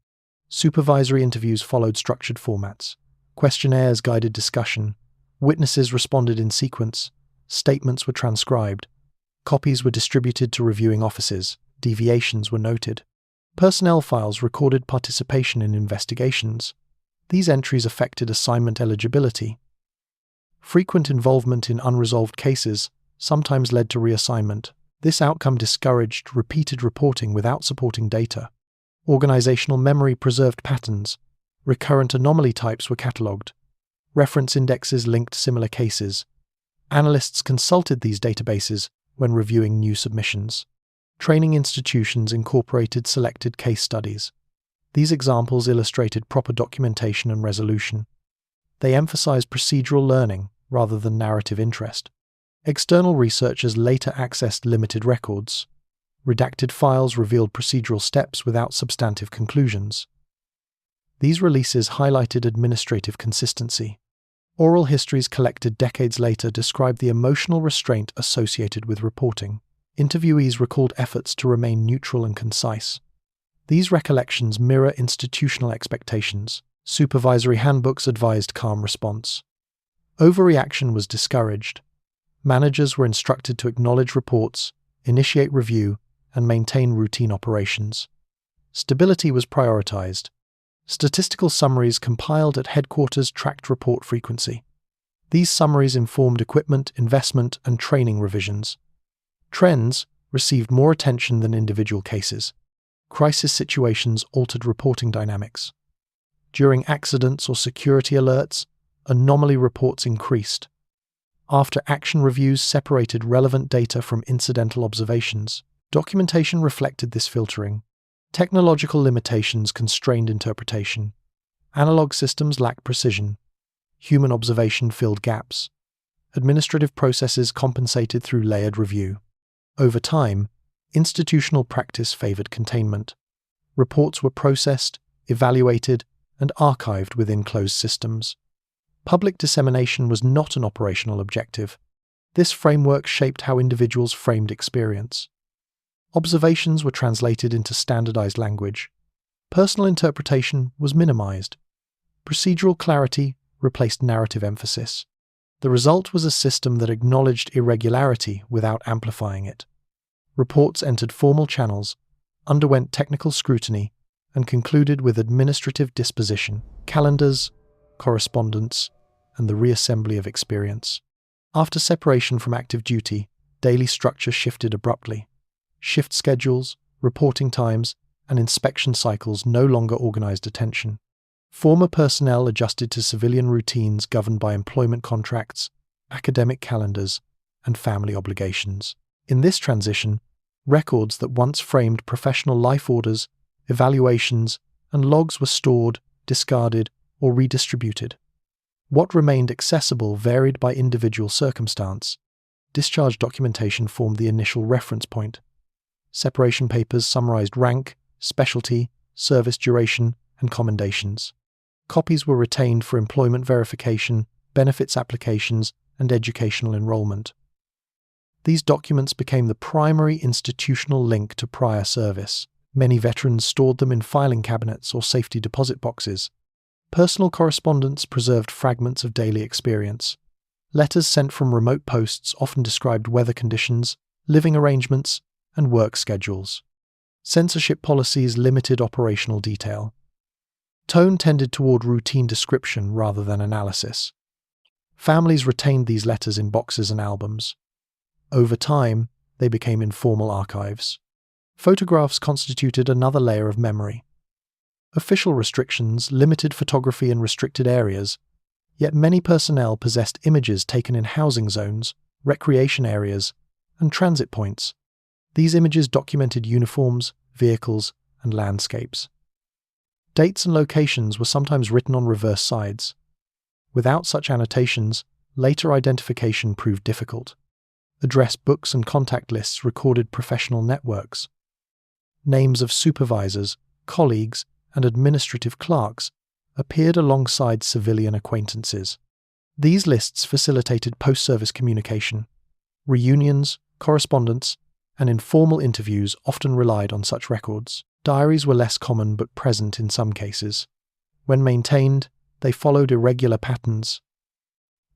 Supervisory interviews followed structured formats. Questionnaires guided discussion. Witnesses responded in sequence. Statements were transcribed. Copies were distributed to reviewing offices. Deviations were noted. Personnel files recorded participation in investigations. These entries affected assignment eligibility. Frequent involvement in unresolved cases sometimes led to reassignment. This outcome discouraged repeated reporting without supporting data. Organizational memory preserved patterns. Recurrent anomaly types were catalogued. Reference indexes linked similar cases. Analysts consulted these databases when reviewing new submissions. Training institutions incorporated selected case studies. These examples illustrated proper documentation and resolution. They emphasized procedural learning rather than narrative interest. External researchers later accessed limited records. Redacted files revealed procedural steps without substantive conclusions. These releases highlighted administrative consistency. Oral histories collected decades later described the emotional restraint associated with reporting. Interviewees recalled efforts to remain neutral and concise. These recollections mirror institutional expectations. Supervisory handbooks advised calm response. Overreaction was discouraged. Managers were instructed to acknowledge reports, initiate review, and maintain routine operations. Stability was prioritized. Statistical summaries compiled at headquarters tracked report frequency. These summaries informed equipment, investment, and training revisions. Trends received more attention than individual cases. Crisis situations altered reporting dynamics. During accidents or security alerts, anomaly reports increased. After-action reviews separated relevant data from incidental observations. Documentation reflected this filtering. Technological limitations constrained interpretation. Analog systems lacked precision. Human observation filled gaps. Administrative processes compensated through layered review. Over time, institutional practice favored containment. Reports were processed, evaluated, and archived within closed systems. Public dissemination was not an operational objective. This framework shaped how individuals framed experience. Observations were translated into standardized language. Personal interpretation was minimized. Procedural clarity replaced narrative emphasis. The result was a system that acknowledged irregularity without amplifying it. Reports entered formal channels, underwent technical scrutiny, and concluded with administrative disposition, calendars, correspondence, and the reassembly of experience. After separation from active duty, daily structure shifted abruptly. Shift schedules, reporting times, and inspection cycles no longer organized attention. Former personnel adjusted to civilian routines governed by employment contracts, academic calendars, and family obligations. In this transition, records that once framed professional life orders, evaluations, and logs were stored, discarded, or redistributed. What remained accessible varied by individual circumstance. Discharge documentation formed the initial reference point. Separation papers summarized rank, specialty, service duration, and commendations. Copies were retained for employment verification, benefits applications, and educational enrollment. These documents became the primary institutional link to prior service. Many veterans stored them in filing cabinets or safety deposit boxes. Personal correspondence preserved fragments of daily experience. Letters sent from remote posts often described weather conditions, living arrangements, and work schedules. Censorship policies limited operational detail. Tone tended toward routine description rather than analysis. Families retained these letters in boxes and albums. Over time, they became informal archives. Photographs constituted another layer of memory. Official restrictions limited photography in restricted areas, yet many personnel possessed images taken in housing zones, recreation areas, and transit points. These images documented uniforms, vehicles, and landscapes. Dates and locations were sometimes written on reverse sides. Without such annotations, later identification proved difficult. Address books and contact lists recorded professional networks. Names of supervisors, colleagues, and administrative clerks appeared alongside civilian acquaintances. These lists facilitated post-service communication. Reunions, correspondence, and informal interviews often relied on such records. Diaries were less common but present in some cases. When maintained, they followed irregular patterns.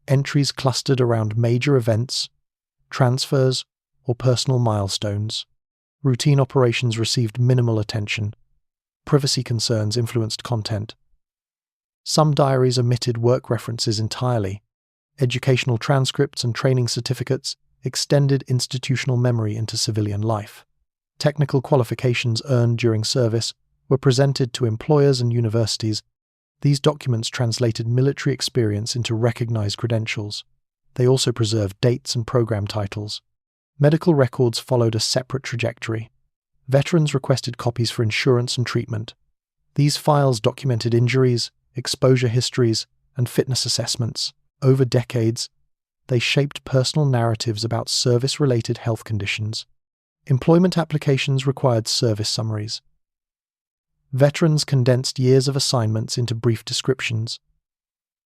Entries clustered around major events, transfers, or personal milestones. Routine operations received minimal attention. Privacy concerns influenced content. Some diaries omitted work references entirely. Educational transcripts and training certificates extended institutional memory into civilian life. Technical qualifications earned during service were presented to employers and universities. These documents translated military experience into recognized credentials. They also preserved dates and program titles. Medical records followed a separate trajectory. Veterans requested copies for insurance and treatment. These files documented injuries, exposure histories, and fitness assessments. Over decades, they shaped personal narratives about service-related health conditions. Employment applications required service summaries. Veterans condensed years of assignments into brief descriptions.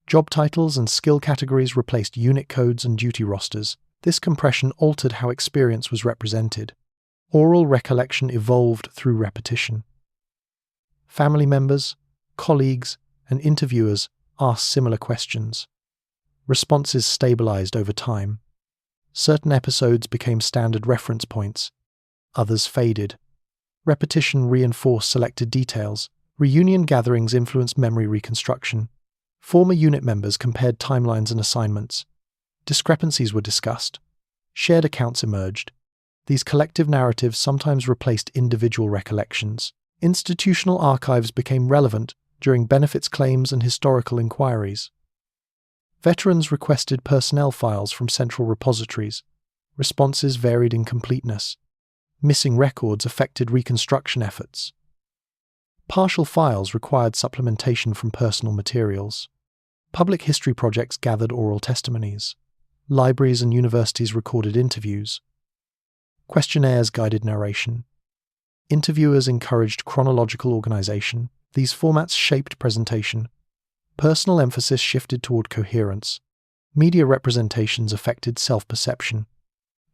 Job titles and skill categories replaced unit codes and duty rosters. This compression altered how experience was represented. Oral recollection evolved through repetition. Family members, colleagues, and interviewers asked similar questions. Responses stabilized over time. Certain episodes became standard reference points. Others faded. Repetition reinforced selected details. Reunion gatherings influenced memory reconstruction. Former unit members compared timelines and assignments. Discrepancies were discussed. Shared accounts emerged. These collective narratives sometimes replaced individual recollections. Institutional archives became relevant during benefits claims and historical inquiries. Veterans requested personnel files from central repositories. Responses varied in completeness. Missing records affected reconstruction efforts. Partial files required supplementation from personal materials. Public history projects gathered oral testimonies. Libraries and universities recorded interviews. Questionnaires guided narration. Interviewers encouraged chronological organization. These formats shaped presentation. Personal emphasis shifted toward coherence. Media representations affected self-perception.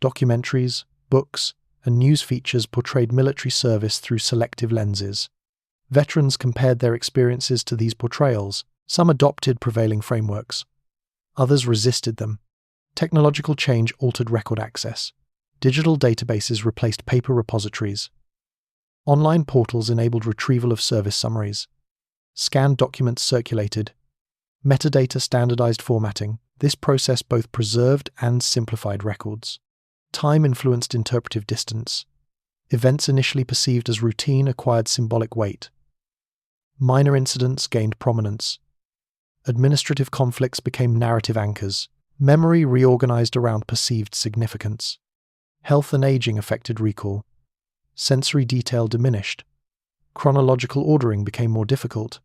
Documentaries, books, and news features portrayed military service through selective lenses. Veterans compared their experiences to these portrayals. Some adopted prevailing frameworks. Others resisted them. Technological change altered record access. Digital databases replaced paper repositories. Online portals enabled retrieval of service summaries. Scanned documents circulated. Metadata standardized formatting. This process both preserved and simplified records. Time influenced interpretive distance. Events initially perceived as routine acquired symbolic weight. Minor incidents gained prominence. Administrative conflicts became narrative anchors. Memory reorganized around perceived significance. Health and aging affected recall. Sensory detail diminished. Chronological ordering became more difficult.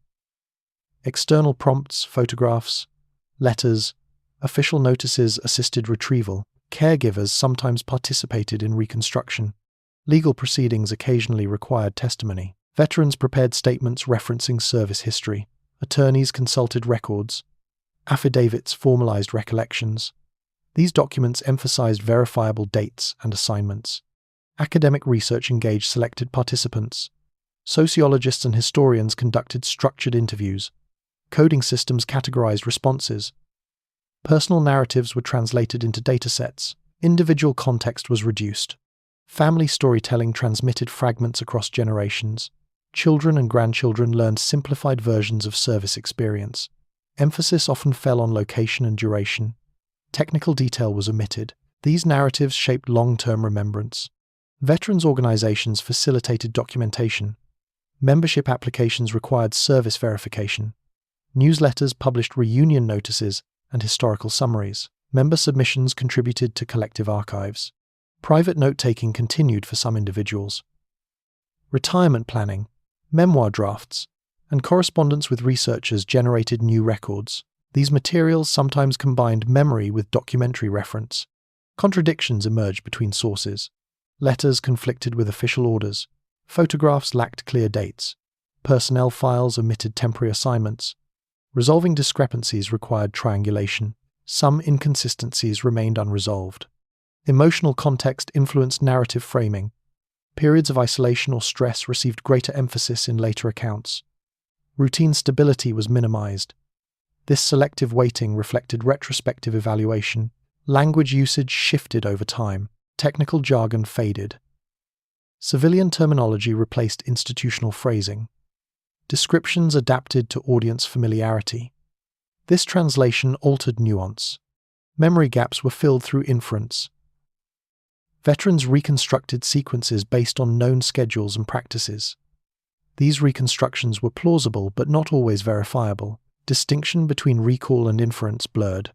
External prompts, photographs, letters, official notices assisted retrieval. Caregivers sometimes participated in reconstruction. Legal proceedings occasionally required testimony. Veterans prepared statements referencing service history. Attorneys consulted records. Affidavits formalized recollections. These documents emphasized verifiable dates and assignments. Academic research engaged selected participants. Sociologists and historians conducted structured interviews. Coding systems categorized responses. Personal narratives were translated into datasets. Individual context was reduced. Family storytelling transmitted fragments across generations. Children and grandchildren learned simplified versions of service experience. Emphasis often fell on location and duration. Technical detail was omitted. These narratives shaped long-term remembrance. Veterans organizations facilitated documentation. Membership applications required service verification. Newsletters published reunion notices and historical summaries. Member submissions contributed to collective archives. Private note-taking continued for some individuals. Retirement planning, memoir drafts, and correspondence with researchers generated new records. These materials sometimes combined memory with documentary reference. Contradictions emerged between sources. Letters conflicted with official orders. Photographs lacked clear dates. Personnel files omitted temporary assignments. Resolving discrepancies required triangulation. Some inconsistencies remained unresolved. Emotional context influenced narrative framing. Periods of isolation or stress received greater emphasis in later accounts. Routine stability was minimized. This selective weighting reflected retrospective evaluation. Language usage shifted over time. Technical jargon faded. Civilian terminology replaced institutional phrasing. Descriptions adapted to audience familiarity. This translation altered nuance. Memory gaps were filled through inference. Veterans reconstructed sequences based on known schedules and practices. These reconstructions were plausible but not always verifiable. Distinction between recall and inference blurred.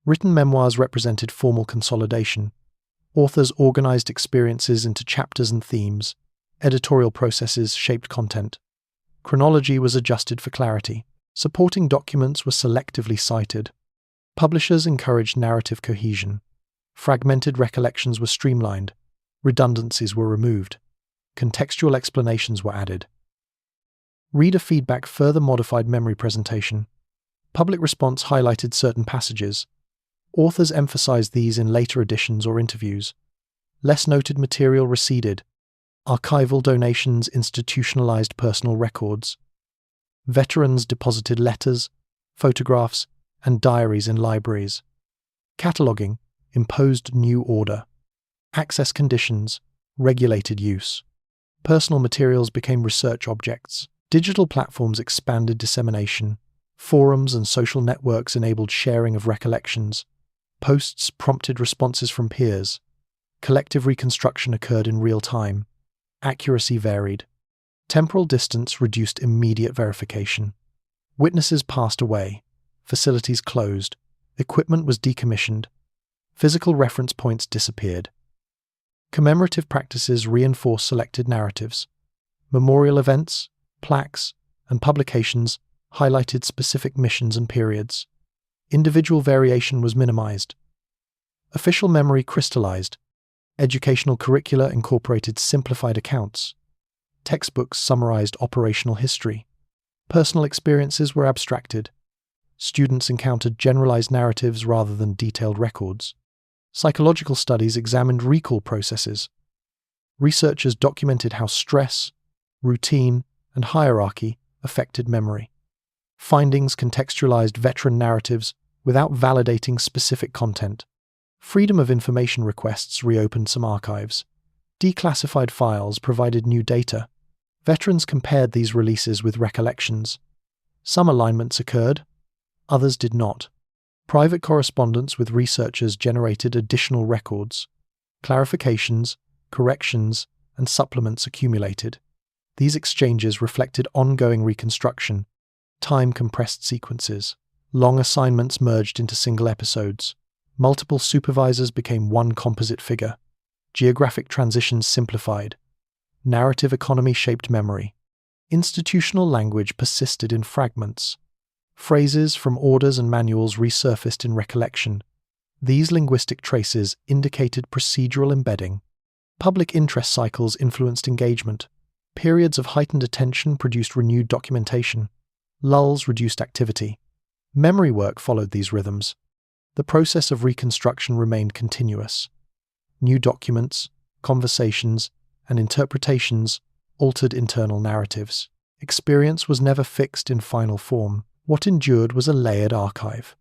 Written memoirs represented formal consolidation. Authors organized experiences into chapters and themes. Editorial processes shaped content. Chronology was adjusted for clarity. Supporting documents were selectively cited. Publishers encouraged narrative cohesion. Fragmented recollections were streamlined. Redundancies were removed. Contextual explanations were added. Reader feedback further modified memory presentation. Public response highlighted certain passages. Authors emphasized these in later editions or interviews. Less noted material receded. Archival donations institutionalized personal records. Veterans deposited letters, photographs, and diaries in libraries. Cataloging imposed new order. Access conditions regulated use. Personal materials became research objects. Digital platforms expanded dissemination. Forums and social networks enabled sharing of recollections. Posts prompted responses from peers. Collective reconstruction occurred in real time. Accuracy varied. Temporal distance reduced immediate verification. Witnesses passed away. Facilities closed. Equipment was decommissioned. Physical reference points disappeared. Commemorative practices reinforced selected narratives. Memorial events, plaques, and publications highlighted specific missions and periods. Individual variation was minimized. Official memory crystallized. Educational curricula incorporated simplified accounts. Textbooks summarized operational history. Personal experiences were abstracted. Students encountered generalized narratives rather than detailed records. Psychological studies examined recall processes. Researchers documented how stress, routine, and hierarchy affected memory. Findings contextualized veteran narratives without validating specific content. Freedom of information requests reopened some archives. Declassified files provided new data. Veterans compared these releases with recollections. Some alignments occurred, others did not. Private correspondence with researchers generated additional records. Clarifications, corrections, and supplements accumulated. These exchanges reflected ongoing reconstruction, time-compressed sequences. Long assignments merged into single episodes. Multiple supervisors became one composite figure. Geographic transitions simplified. Narrative economy shaped memory. Institutional language persisted in fragments. Phrases from orders and manuals resurfaced in recollection. These linguistic traces indicated procedural embedding. Public interest cycles influenced engagement. Periods of heightened attention produced renewed documentation. Lulls reduced activity. Memory work followed these rhythms. The process of reconstruction remained continuous. New documents, conversations, and interpretations altered internal narratives. Experience was never fixed in final form. What endured was a layered archive.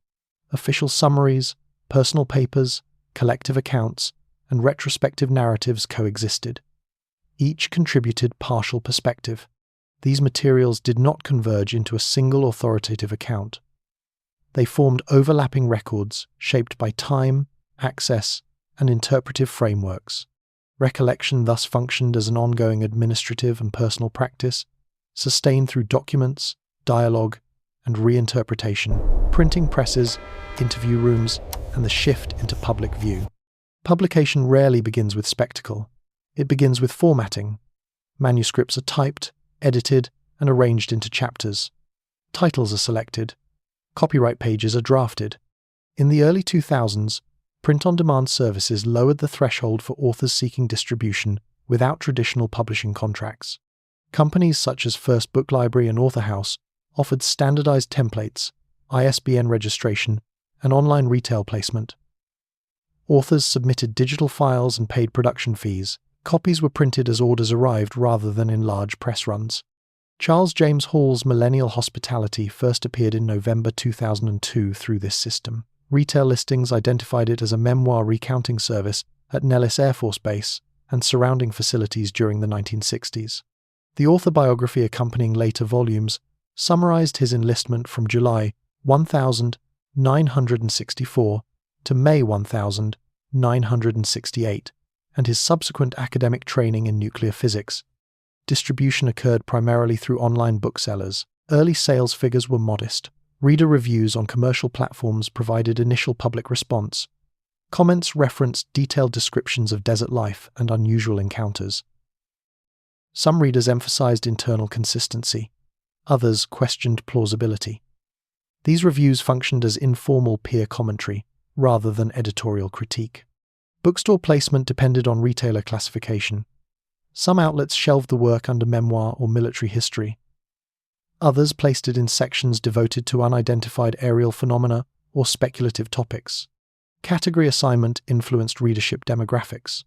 Official summaries, personal papers, collective accounts, and retrospective narratives coexisted. Each contributed partial perspective. These materials did not converge into a single authoritative account. They formed overlapping records shaped by time, access, and interpretive frameworks. Recollection thus functioned as an ongoing administrative and personal practice, sustained through documents, dialogue, and reinterpretation. Printing presses, interview rooms, and the shift into public view. Publication rarely begins with spectacle. It begins with formatting. Manuscripts are typed, edited, and arranged into chapters. Titles are selected. Copyright pages are drafted. In the early 2000s, print-on-demand services lowered the threshold for authors seeking distribution without traditional publishing contracts. Companies such as First Book Library and Author House offered standardized templates, ISBN registration, and online retail placement. Authors submitted digital files and paid production fees. Copies were printed as orders arrived rather than in large press runs. Charles James Hall's Millennial Hospitality first appeared in November 2002 through this system. Retail listings identified it as a memoir recounting service at Nellis Air Force Base and surrounding facilities during the 1960s. The author biography accompanying later volumes summarized his enlistment from July 1964 to May 1968, and his subsequent academic training in nuclear physics. Distribution occurred primarily through online booksellers. Early sales figures were modest. Reader reviews on commercial platforms provided initial public response. Comments referenced detailed descriptions of desert life and unusual encounters. Some readers emphasized internal consistency. Others questioned plausibility. These reviews functioned as informal peer commentary rather than editorial critique. Bookstore placement depended on retailer classification. Some outlets shelved the work under memoir or military history. Others placed it in sections devoted to unidentified aerial phenomena or speculative topics. Category assignment influenced readership demographics.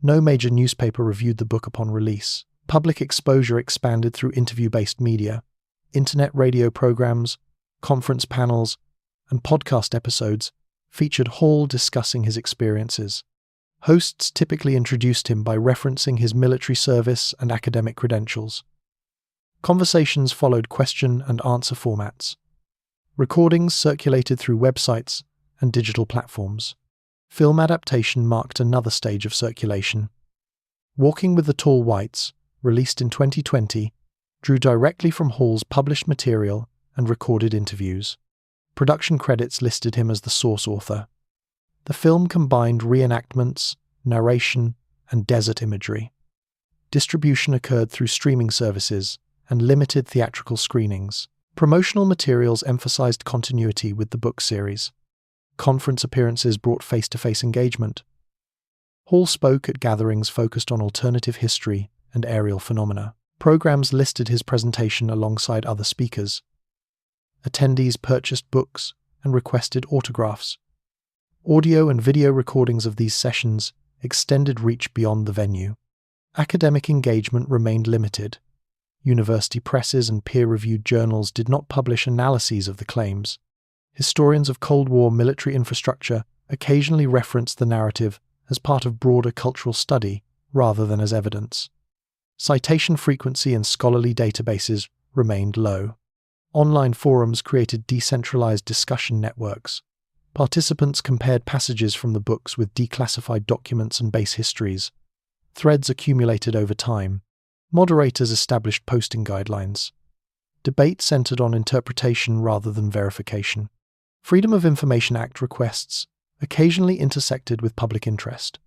No major newspaper reviewed the book upon release. Public exposure expanded through interview-based media. Internet radio programs, conference panels, and podcast episodes featured Hall discussing his experiences. Hosts typically introduced him by referencing his military service and academic credentials. Conversations followed question and answer formats. Recordings circulated through websites and digital platforms. Film adaptation marked another stage of circulation. Walking with the Tall Whites, released in 2020, drew directly from Hall's published material and recorded interviews. Production credits listed him as the source author. The film combined reenactments, narration, and desert imagery. Distribution occurred through streaming services and limited theatrical screenings. Promotional materials emphasized continuity with the book series. Conference appearances brought face-to-face engagement. Hall spoke at gatherings focused on alternative history and aerial phenomena. Programs listed his presentation alongside other speakers. Attendees purchased books and requested autographs. Audio and video recordings of these sessions extended reach beyond the venue. Academic engagement remained limited. University presses and peer-reviewed journals did not publish analyses of the claims. Historians of Cold War military infrastructure occasionally referenced the narrative as part of broader cultural study rather than as evidence. Citation frequency in scholarly databases remained low. Online forums created decentralized discussion networks. Participants compared passages from the books with declassified documents and base histories. Threads accumulated over time. Moderators established posting guidelines. Debate centered on interpretation rather than verification. Freedom of Information Act requests occasionally intersected with public interest.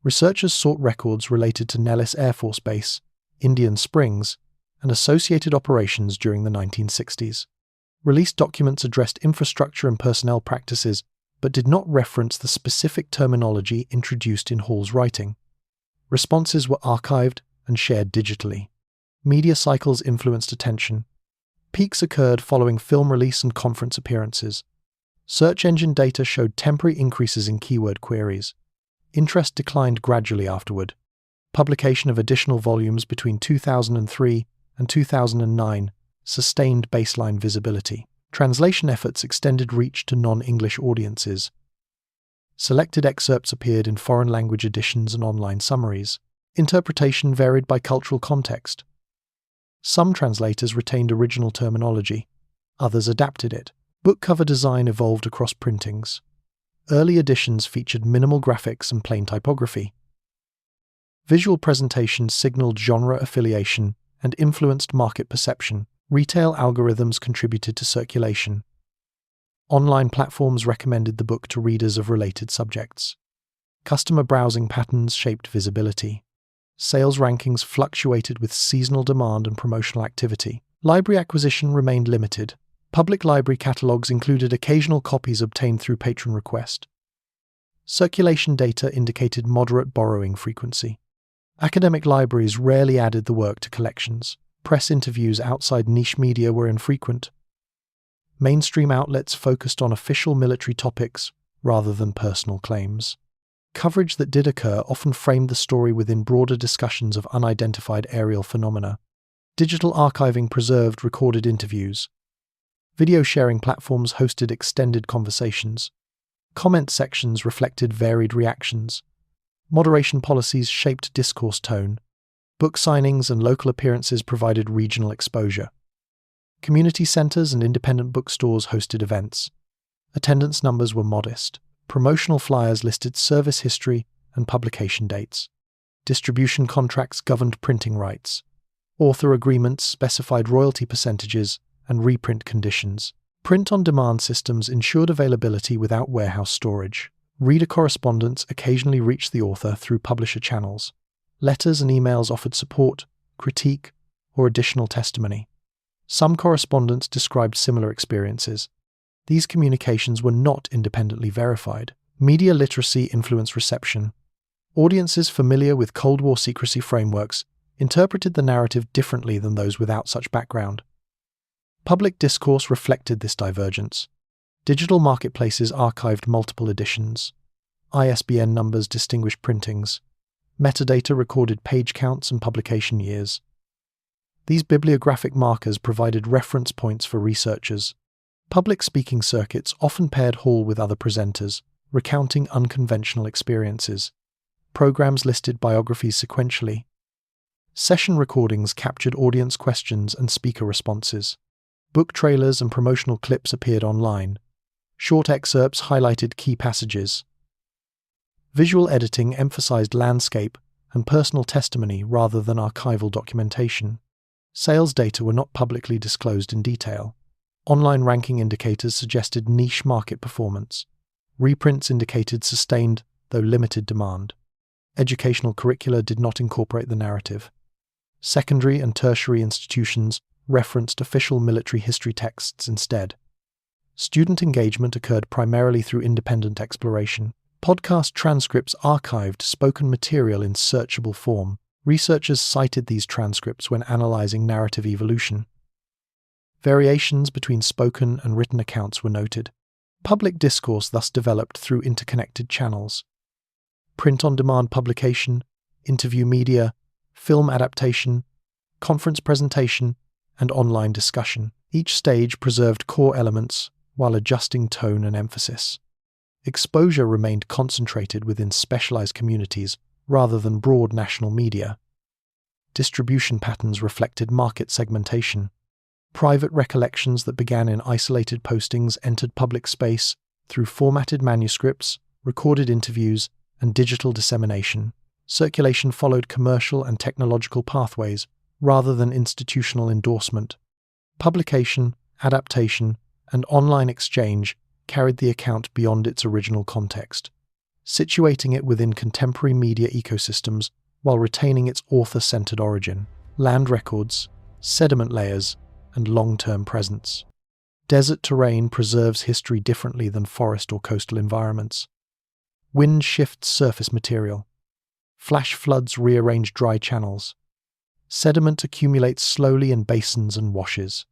Researchers sought records related to Nellis Air Force Base, Indian Springs, and associated operations during the 1960s. Released documents addressed infrastructure and personnel practices, but did not reference the specific terminology introduced in Hall's writing. Responses were archived and shared digitally. Media cycles influenced attention. Peaks occurred following film release and conference appearances. Search engine data showed temporary increases in keyword queries. Interest declined gradually afterward. Publication of additional volumes between 2003 and 2009 sustained baseline visibility. Translation efforts extended reach to non-English audiences. Selected excerpts appeared in foreign language editions and online summaries. Interpretation varied by cultural context. Some translators retained original terminology, others adapted it. Book cover design evolved across printings. Early editions featured minimal graphics and plain typography. Visual presentation signaled genre affiliation and influenced market perception. Retail algorithms contributed to circulation. Online platforms recommended the book to readers of related subjects. Customer browsing patterns shaped visibility. Sales rankings fluctuated with seasonal demand and promotional activity. Library acquisition remained limited. Public library catalogues included occasional copies obtained through patron request. Circulation data indicated moderate borrowing frequency. Academic libraries rarely added the work to collections. Press interviews outside niche media were infrequent. Mainstream outlets focused on official military topics rather than personal claims. Coverage that did occur often framed the story within broader discussions of unidentified aerial phenomena. Digital archiving preserved recorded interviews. Video sharing platforms hosted extended conversations. Comment sections reflected varied reactions. Moderation policies shaped discourse tone. Book signings and local appearances provided regional exposure. Community centers and independent bookstores hosted events. Attendance numbers were modest. Promotional flyers listed service history and publication dates. Distribution contracts governed printing rights. Author agreements specified royalty percentages and reprint conditions. Print-on-demand systems ensured availability without warehouse storage. Reader correspondence occasionally reached the author through publisher channels. Letters and emails offered support, critique, or additional testimony. Some correspondents described similar experiences. These communications were not independently verified. Media literacy influenced reception. Audiences familiar with Cold War secrecy frameworks interpreted the narrative differently than those without such background. Public discourse reflected this divergence. Digital marketplaces archived multiple editions. ISBN numbers distinguished printings. Metadata recorded page counts and publication years. These bibliographic markers provided reference points for researchers. Public speaking circuits often paired Hall with other presenters, recounting unconventional experiences. Programs listed biographies sequentially. Session recordings captured audience questions and speaker responses. Book trailers and promotional clips appeared online. Short excerpts highlighted key passages. Visual editing emphasized landscape and personal testimony rather than archival documentation. Sales data were not publicly disclosed in detail. Online ranking indicators suggested niche market performance. Reprints indicated sustained, though limited demand. Educational curricula did not incorporate the narrative. Secondary and tertiary institutions referenced official military history texts instead. Student engagement occurred primarily through independent exploration. Podcast transcripts archived spoken material in searchable form. Researchers cited these transcripts when analyzing narrative evolution. Variations between spoken and written accounts were noted. Public discourse thus developed through interconnected channels. Print-on-demand publication, interview media, film adaptation, conference presentation, and online discussion. Each stage preserved core elements while adjusting tone and emphasis. Exposure remained concentrated within specialized communities rather than broad national media. Distribution patterns reflected market segmentation. Private recollections that began in isolated postings entered public space through formatted manuscripts, recorded interviews, and digital dissemination. Circulation followed commercial and technological pathways rather than institutional endorsement. Publication, adaptation, and online exchange carried the account beyond its original context, situating it within contemporary media ecosystems while retaining its author-centered origin, land records, sediment layers, and long-term presence. Desert terrain preserves history differently than forest or coastal environments. Wind shifts surface material. Flash floods rearrange dry channels. Sediment accumulates slowly in basins and washes.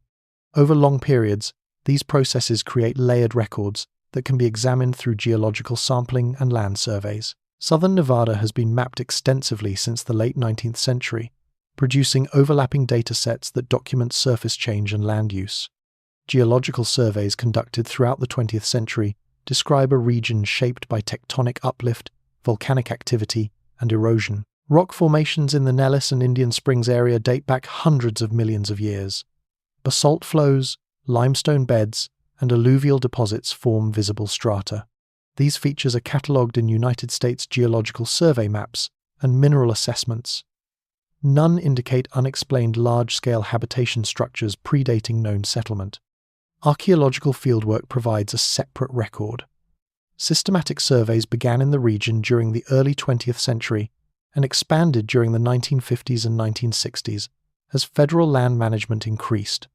Over long periods, these processes create layered records that can be examined through geological sampling and land surveys. Southern Nevada has been mapped extensively since the late 19th century, producing overlapping data sets that document surface change and land use. Geological surveys conducted throughout the 20th century describe a region shaped by tectonic uplift, volcanic activity, and erosion. Rock formations in the Nellis and Indian Springs area date back hundreds of millions of years. Basalt flows, limestone beds, and alluvial deposits form visible strata. These features are catalogued in United States Geological Survey maps and mineral assessments. None indicate unexplained large-scale habitation structures predating known settlement. Archaeological fieldwork provides a separate record. Systematic surveys began in the region during the early 20th century and expanded during the 1950s and 1960s as federal land management increased.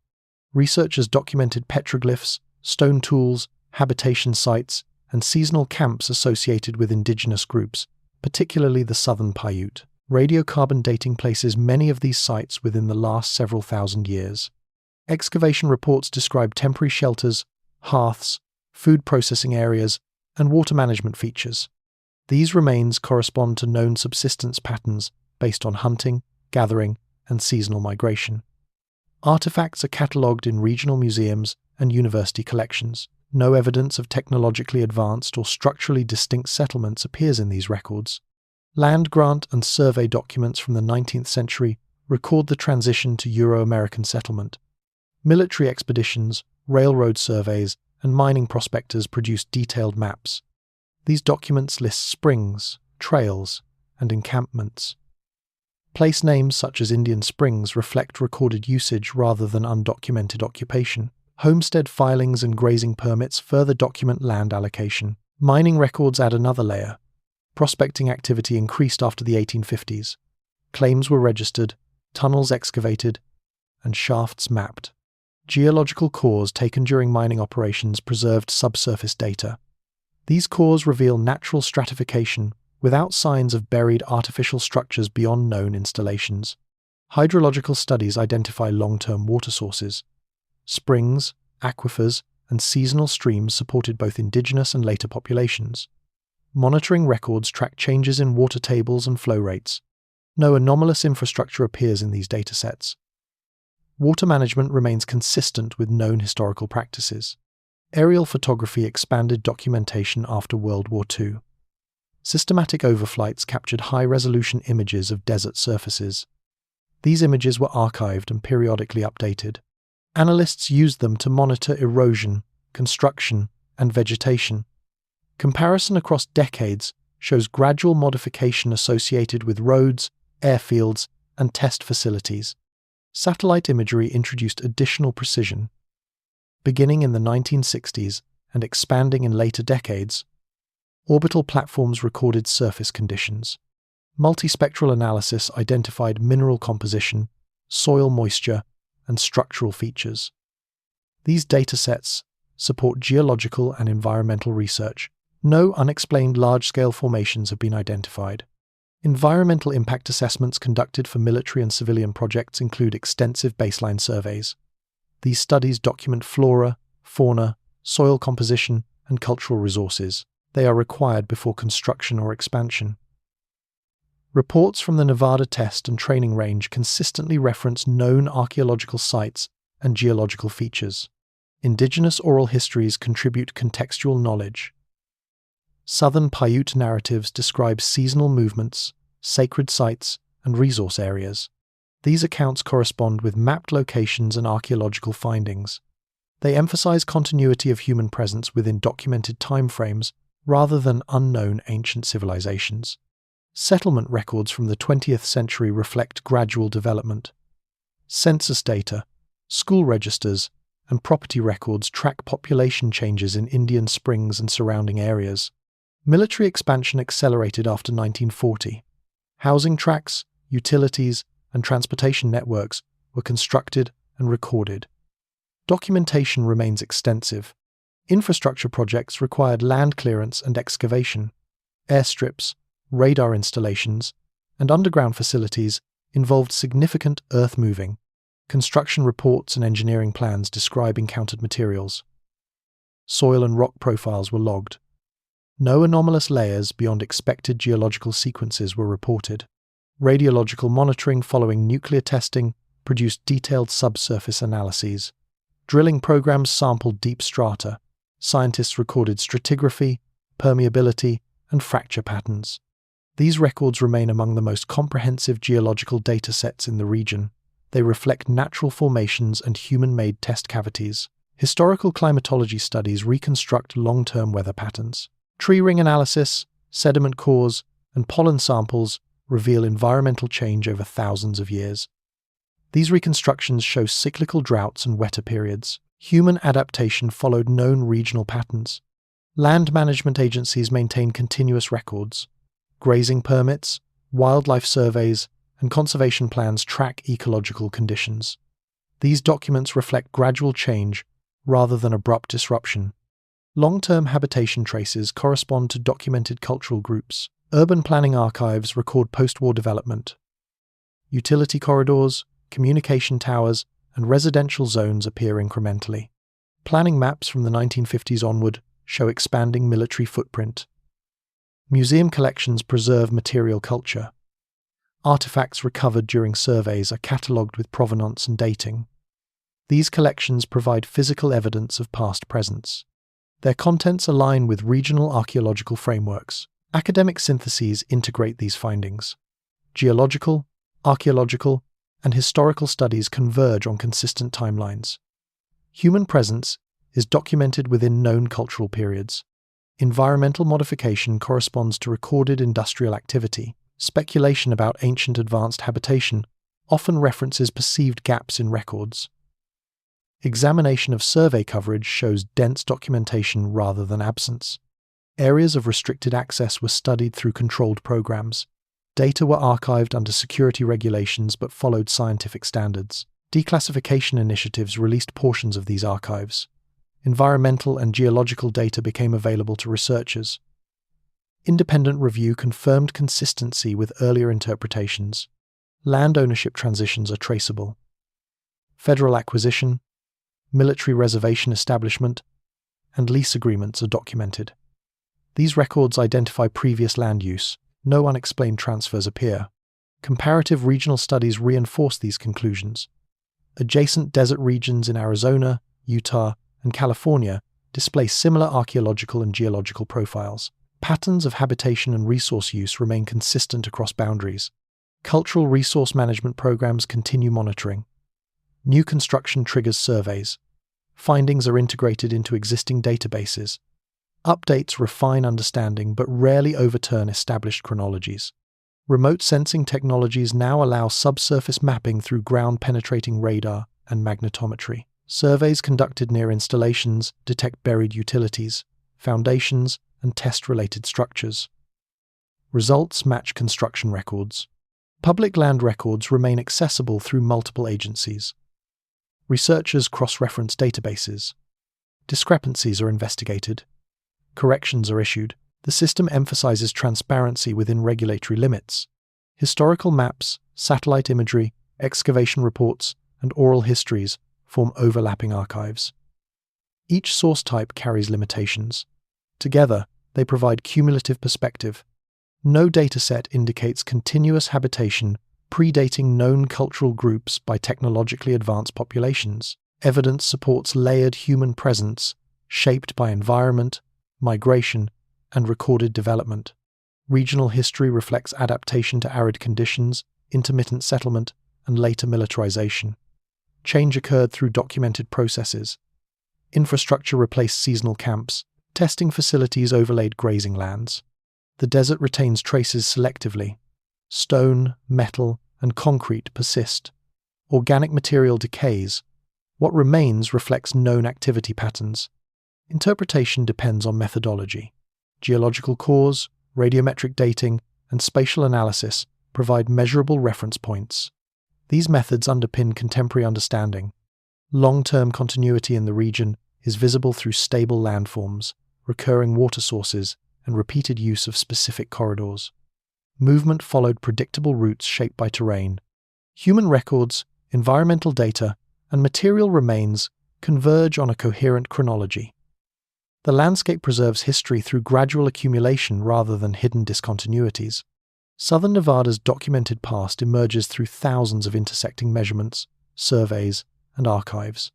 Researchers documented petroglyphs, stone tools, habitation sites, and seasonal camps associated with indigenous groups, particularly the Southern Paiute. Radiocarbon dating places many of these sites within the last several thousand years. Excavation reports describe temporary shelters, hearths, food processing areas, and water management features. These remains correspond to known subsistence patterns based on hunting, gathering, and seasonal migration. Artifacts are catalogued in regional museums and university collections. No evidence of technologically advanced or structurally distinct settlements appears in these records. Land grant and survey documents from the 19th century record the transition to Euro-American settlement. Military expeditions, railroad surveys, and mining prospectors produced detailed maps. These documents list springs, trails, and encampments. Place names such as Indian Springs reflect recorded usage rather than undocumented occupation. Homestead filings and grazing permits further document land allocation. Mining records add another layer. Prospecting activity increased after the 1850s. Claims were registered, tunnels excavated, and shafts mapped. Geological cores taken during mining operations preserved subsurface data. These cores reveal natural stratification without signs of buried artificial structures beyond known installations. Hydrological studies identify long-term water sources. Springs, aquifers, and seasonal streams supported both indigenous and later populations. Monitoring records track changes in water tables and flow rates. No anomalous infrastructure appears in these datasets. Water management remains consistent with known historical practices. Aerial photography expanded documentation after World War II. Systematic overflights captured high-resolution images of desert surfaces. These images were archived and periodically updated. Analysts used them to monitor erosion, construction, and vegetation. Comparison across decades shows gradual modification associated with roads, airfields, and test facilities. Satellite imagery introduced additional precision. Beginning in the 1960s and expanding in later decades, orbital platforms recorded surface conditions. Multispectral analysis identified mineral composition, soil moisture, and structural features. These datasets support geological and environmental research. No unexplained large-scale formations have been identified. Environmental impact assessments conducted for military and civilian projects include extensive baseline surveys. These studies document flora, fauna, soil composition, and cultural resources. They are required before construction or expansion. Reports from the Nevada Test and Training Range consistently reference known archaeological sites and geological features. Indigenous oral histories contribute contextual knowledge. Southern Paiute narratives describe seasonal movements, sacred sites, and resource areas. These accounts correspond with mapped locations and archaeological findings. They emphasize continuity of human presence within documented timeframes rather than unknown ancient civilizations. Settlement records from the 20th century reflect gradual development. Census data, school registers, and property records track population changes in Indian Springs and surrounding areas. Military expansion accelerated after 1940. Housing tracts, utilities, and transportation networks were constructed and recorded. Documentation remains extensive. Infrastructure projects required land clearance and excavation. Airstrips, radar installations, and underground facilities involved significant earth moving. Construction reports and engineering plans describe encountered materials. Soil and rock profiles were logged. No anomalous layers beyond expected geological sequences were reported. Radiological monitoring following nuclear testing produced detailed subsurface analyses. Drilling programs sampled deep strata. Scientists recorded stratigraphy, permeability, and fracture patterns. These records remain among the most comprehensive geological datasets in the region. They reflect natural formations and human-made test cavities. Historical climatology studies reconstruct long-term weather patterns. Tree ring analysis, sediment cores, and pollen samples reveal environmental change over thousands of years. These reconstructions show cyclical droughts and wetter periods. Human adaptation followed known regional patterns. Land management agencies maintain continuous records. Grazing permits, wildlife surveys, and conservation plans track ecological conditions. These documents reflect gradual change rather than abrupt disruption. Long-term habitation traces correspond to documented cultural groups. Urban planning archives record post-war development. Utility corridors, communication towers, and residential zones appear incrementally. Planning maps from the 1950s onward show expanding military footprint. Museum collections preserve material culture. Artifacts recovered during surveys are catalogued with provenance and dating. These collections provide physical evidence of past presence. Their contents align with regional archaeological frameworks. Academic syntheses integrate these findings. Geological, archaeological, and historical studies converge on consistent timelines. Human presence is documented within known cultural periods. Environmental modification corresponds to recorded industrial activity. Speculation about ancient advanced habitation often references perceived gaps in records. Examination of survey coverage shows dense documentation rather than absence. Areas of restricted access were studied through controlled programs. Data were archived under security regulations but followed scientific standards. Declassification initiatives released portions of these archives. Environmental and geological data became available to researchers. Independent review confirmed consistency with earlier interpretations. Land ownership transitions are traceable. Federal acquisition, military reservation establishment, and lease agreements are documented. These records identify previous land use. No unexplained transfers appear. Comparative regional studies reinforce these conclusions. Adjacent desert regions in Arizona, Utah, and California display similar archaeological and geological profiles. Patterns of habitation and resource use remain consistent across boundaries. Cultural resource management programs continue monitoring. New construction triggers surveys. Findings are integrated into existing databases. Updates refine understanding but rarely overturn established chronologies. Remote sensing technologies now allow subsurface mapping through ground-penetrating radar and magnetometry. Surveys conducted near installations detect buried utilities, foundations, and test-related structures. Results match construction records. Public land records remain accessible through multiple agencies. Researchers cross-reference databases. Discrepancies are investigated. Corrections are issued. The system emphasizes transparency within regulatory limits. Historical maps, satellite imagery, excavation reports, and oral histories form overlapping archives. Each source type carries limitations. Together, they provide cumulative perspective. No dataset indicates continuous habitation predating known cultural groups by technologically advanced populations. Evidence supports layered human presence, shaped by environment, migration, and recorded development. Regional history reflects adaptation to arid conditions, intermittent settlement, and later militarization. Change occurred through documented processes. Infrastructure replaced seasonal camps. Testing facilities overlaid grazing lands. The desert retains traces selectively. Stone, metal, and concrete persist. Organic material decays. What remains reflects known activity patterns. Interpretation depends on methodology. Geological cores, radiometric dating, and spatial analysis provide measurable reference points. These methods underpin contemporary understanding. Long-term continuity in the region is visible through stable landforms, recurring water sources, and repeated use of specific corridors. Movement followed predictable routes shaped by terrain. Human records, environmental data, and material remains converge on a coherent chronology. The landscape preserves history through gradual accumulation rather than hidden discontinuities. Southern Nevada's documented past emerges through thousands of intersecting measurements, surveys, and archives.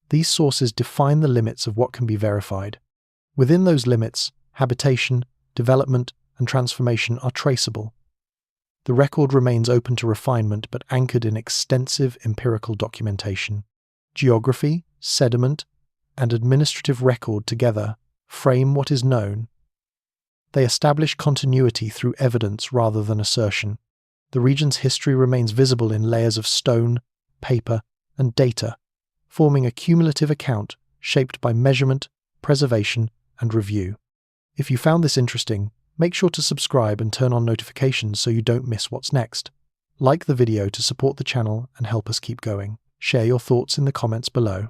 These sources define the limits of what can be verified. Within those limits, habitation, development, and transformation are traceable. The record remains open to refinement but anchored in extensive empirical documentation. Geography, sediment, and administrative record together frame what is known. They establish continuity through evidence rather than assertion. The region's history remains visible in layers of stone, paper, and data, forming a cumulative account shaped by measurement, preservation, and review. If you found this interesting, make sure to subscribe and turn on notifications so you don't miss what's next. Like the video to support the channel and help us keep going. Share your thoughts in the comments below.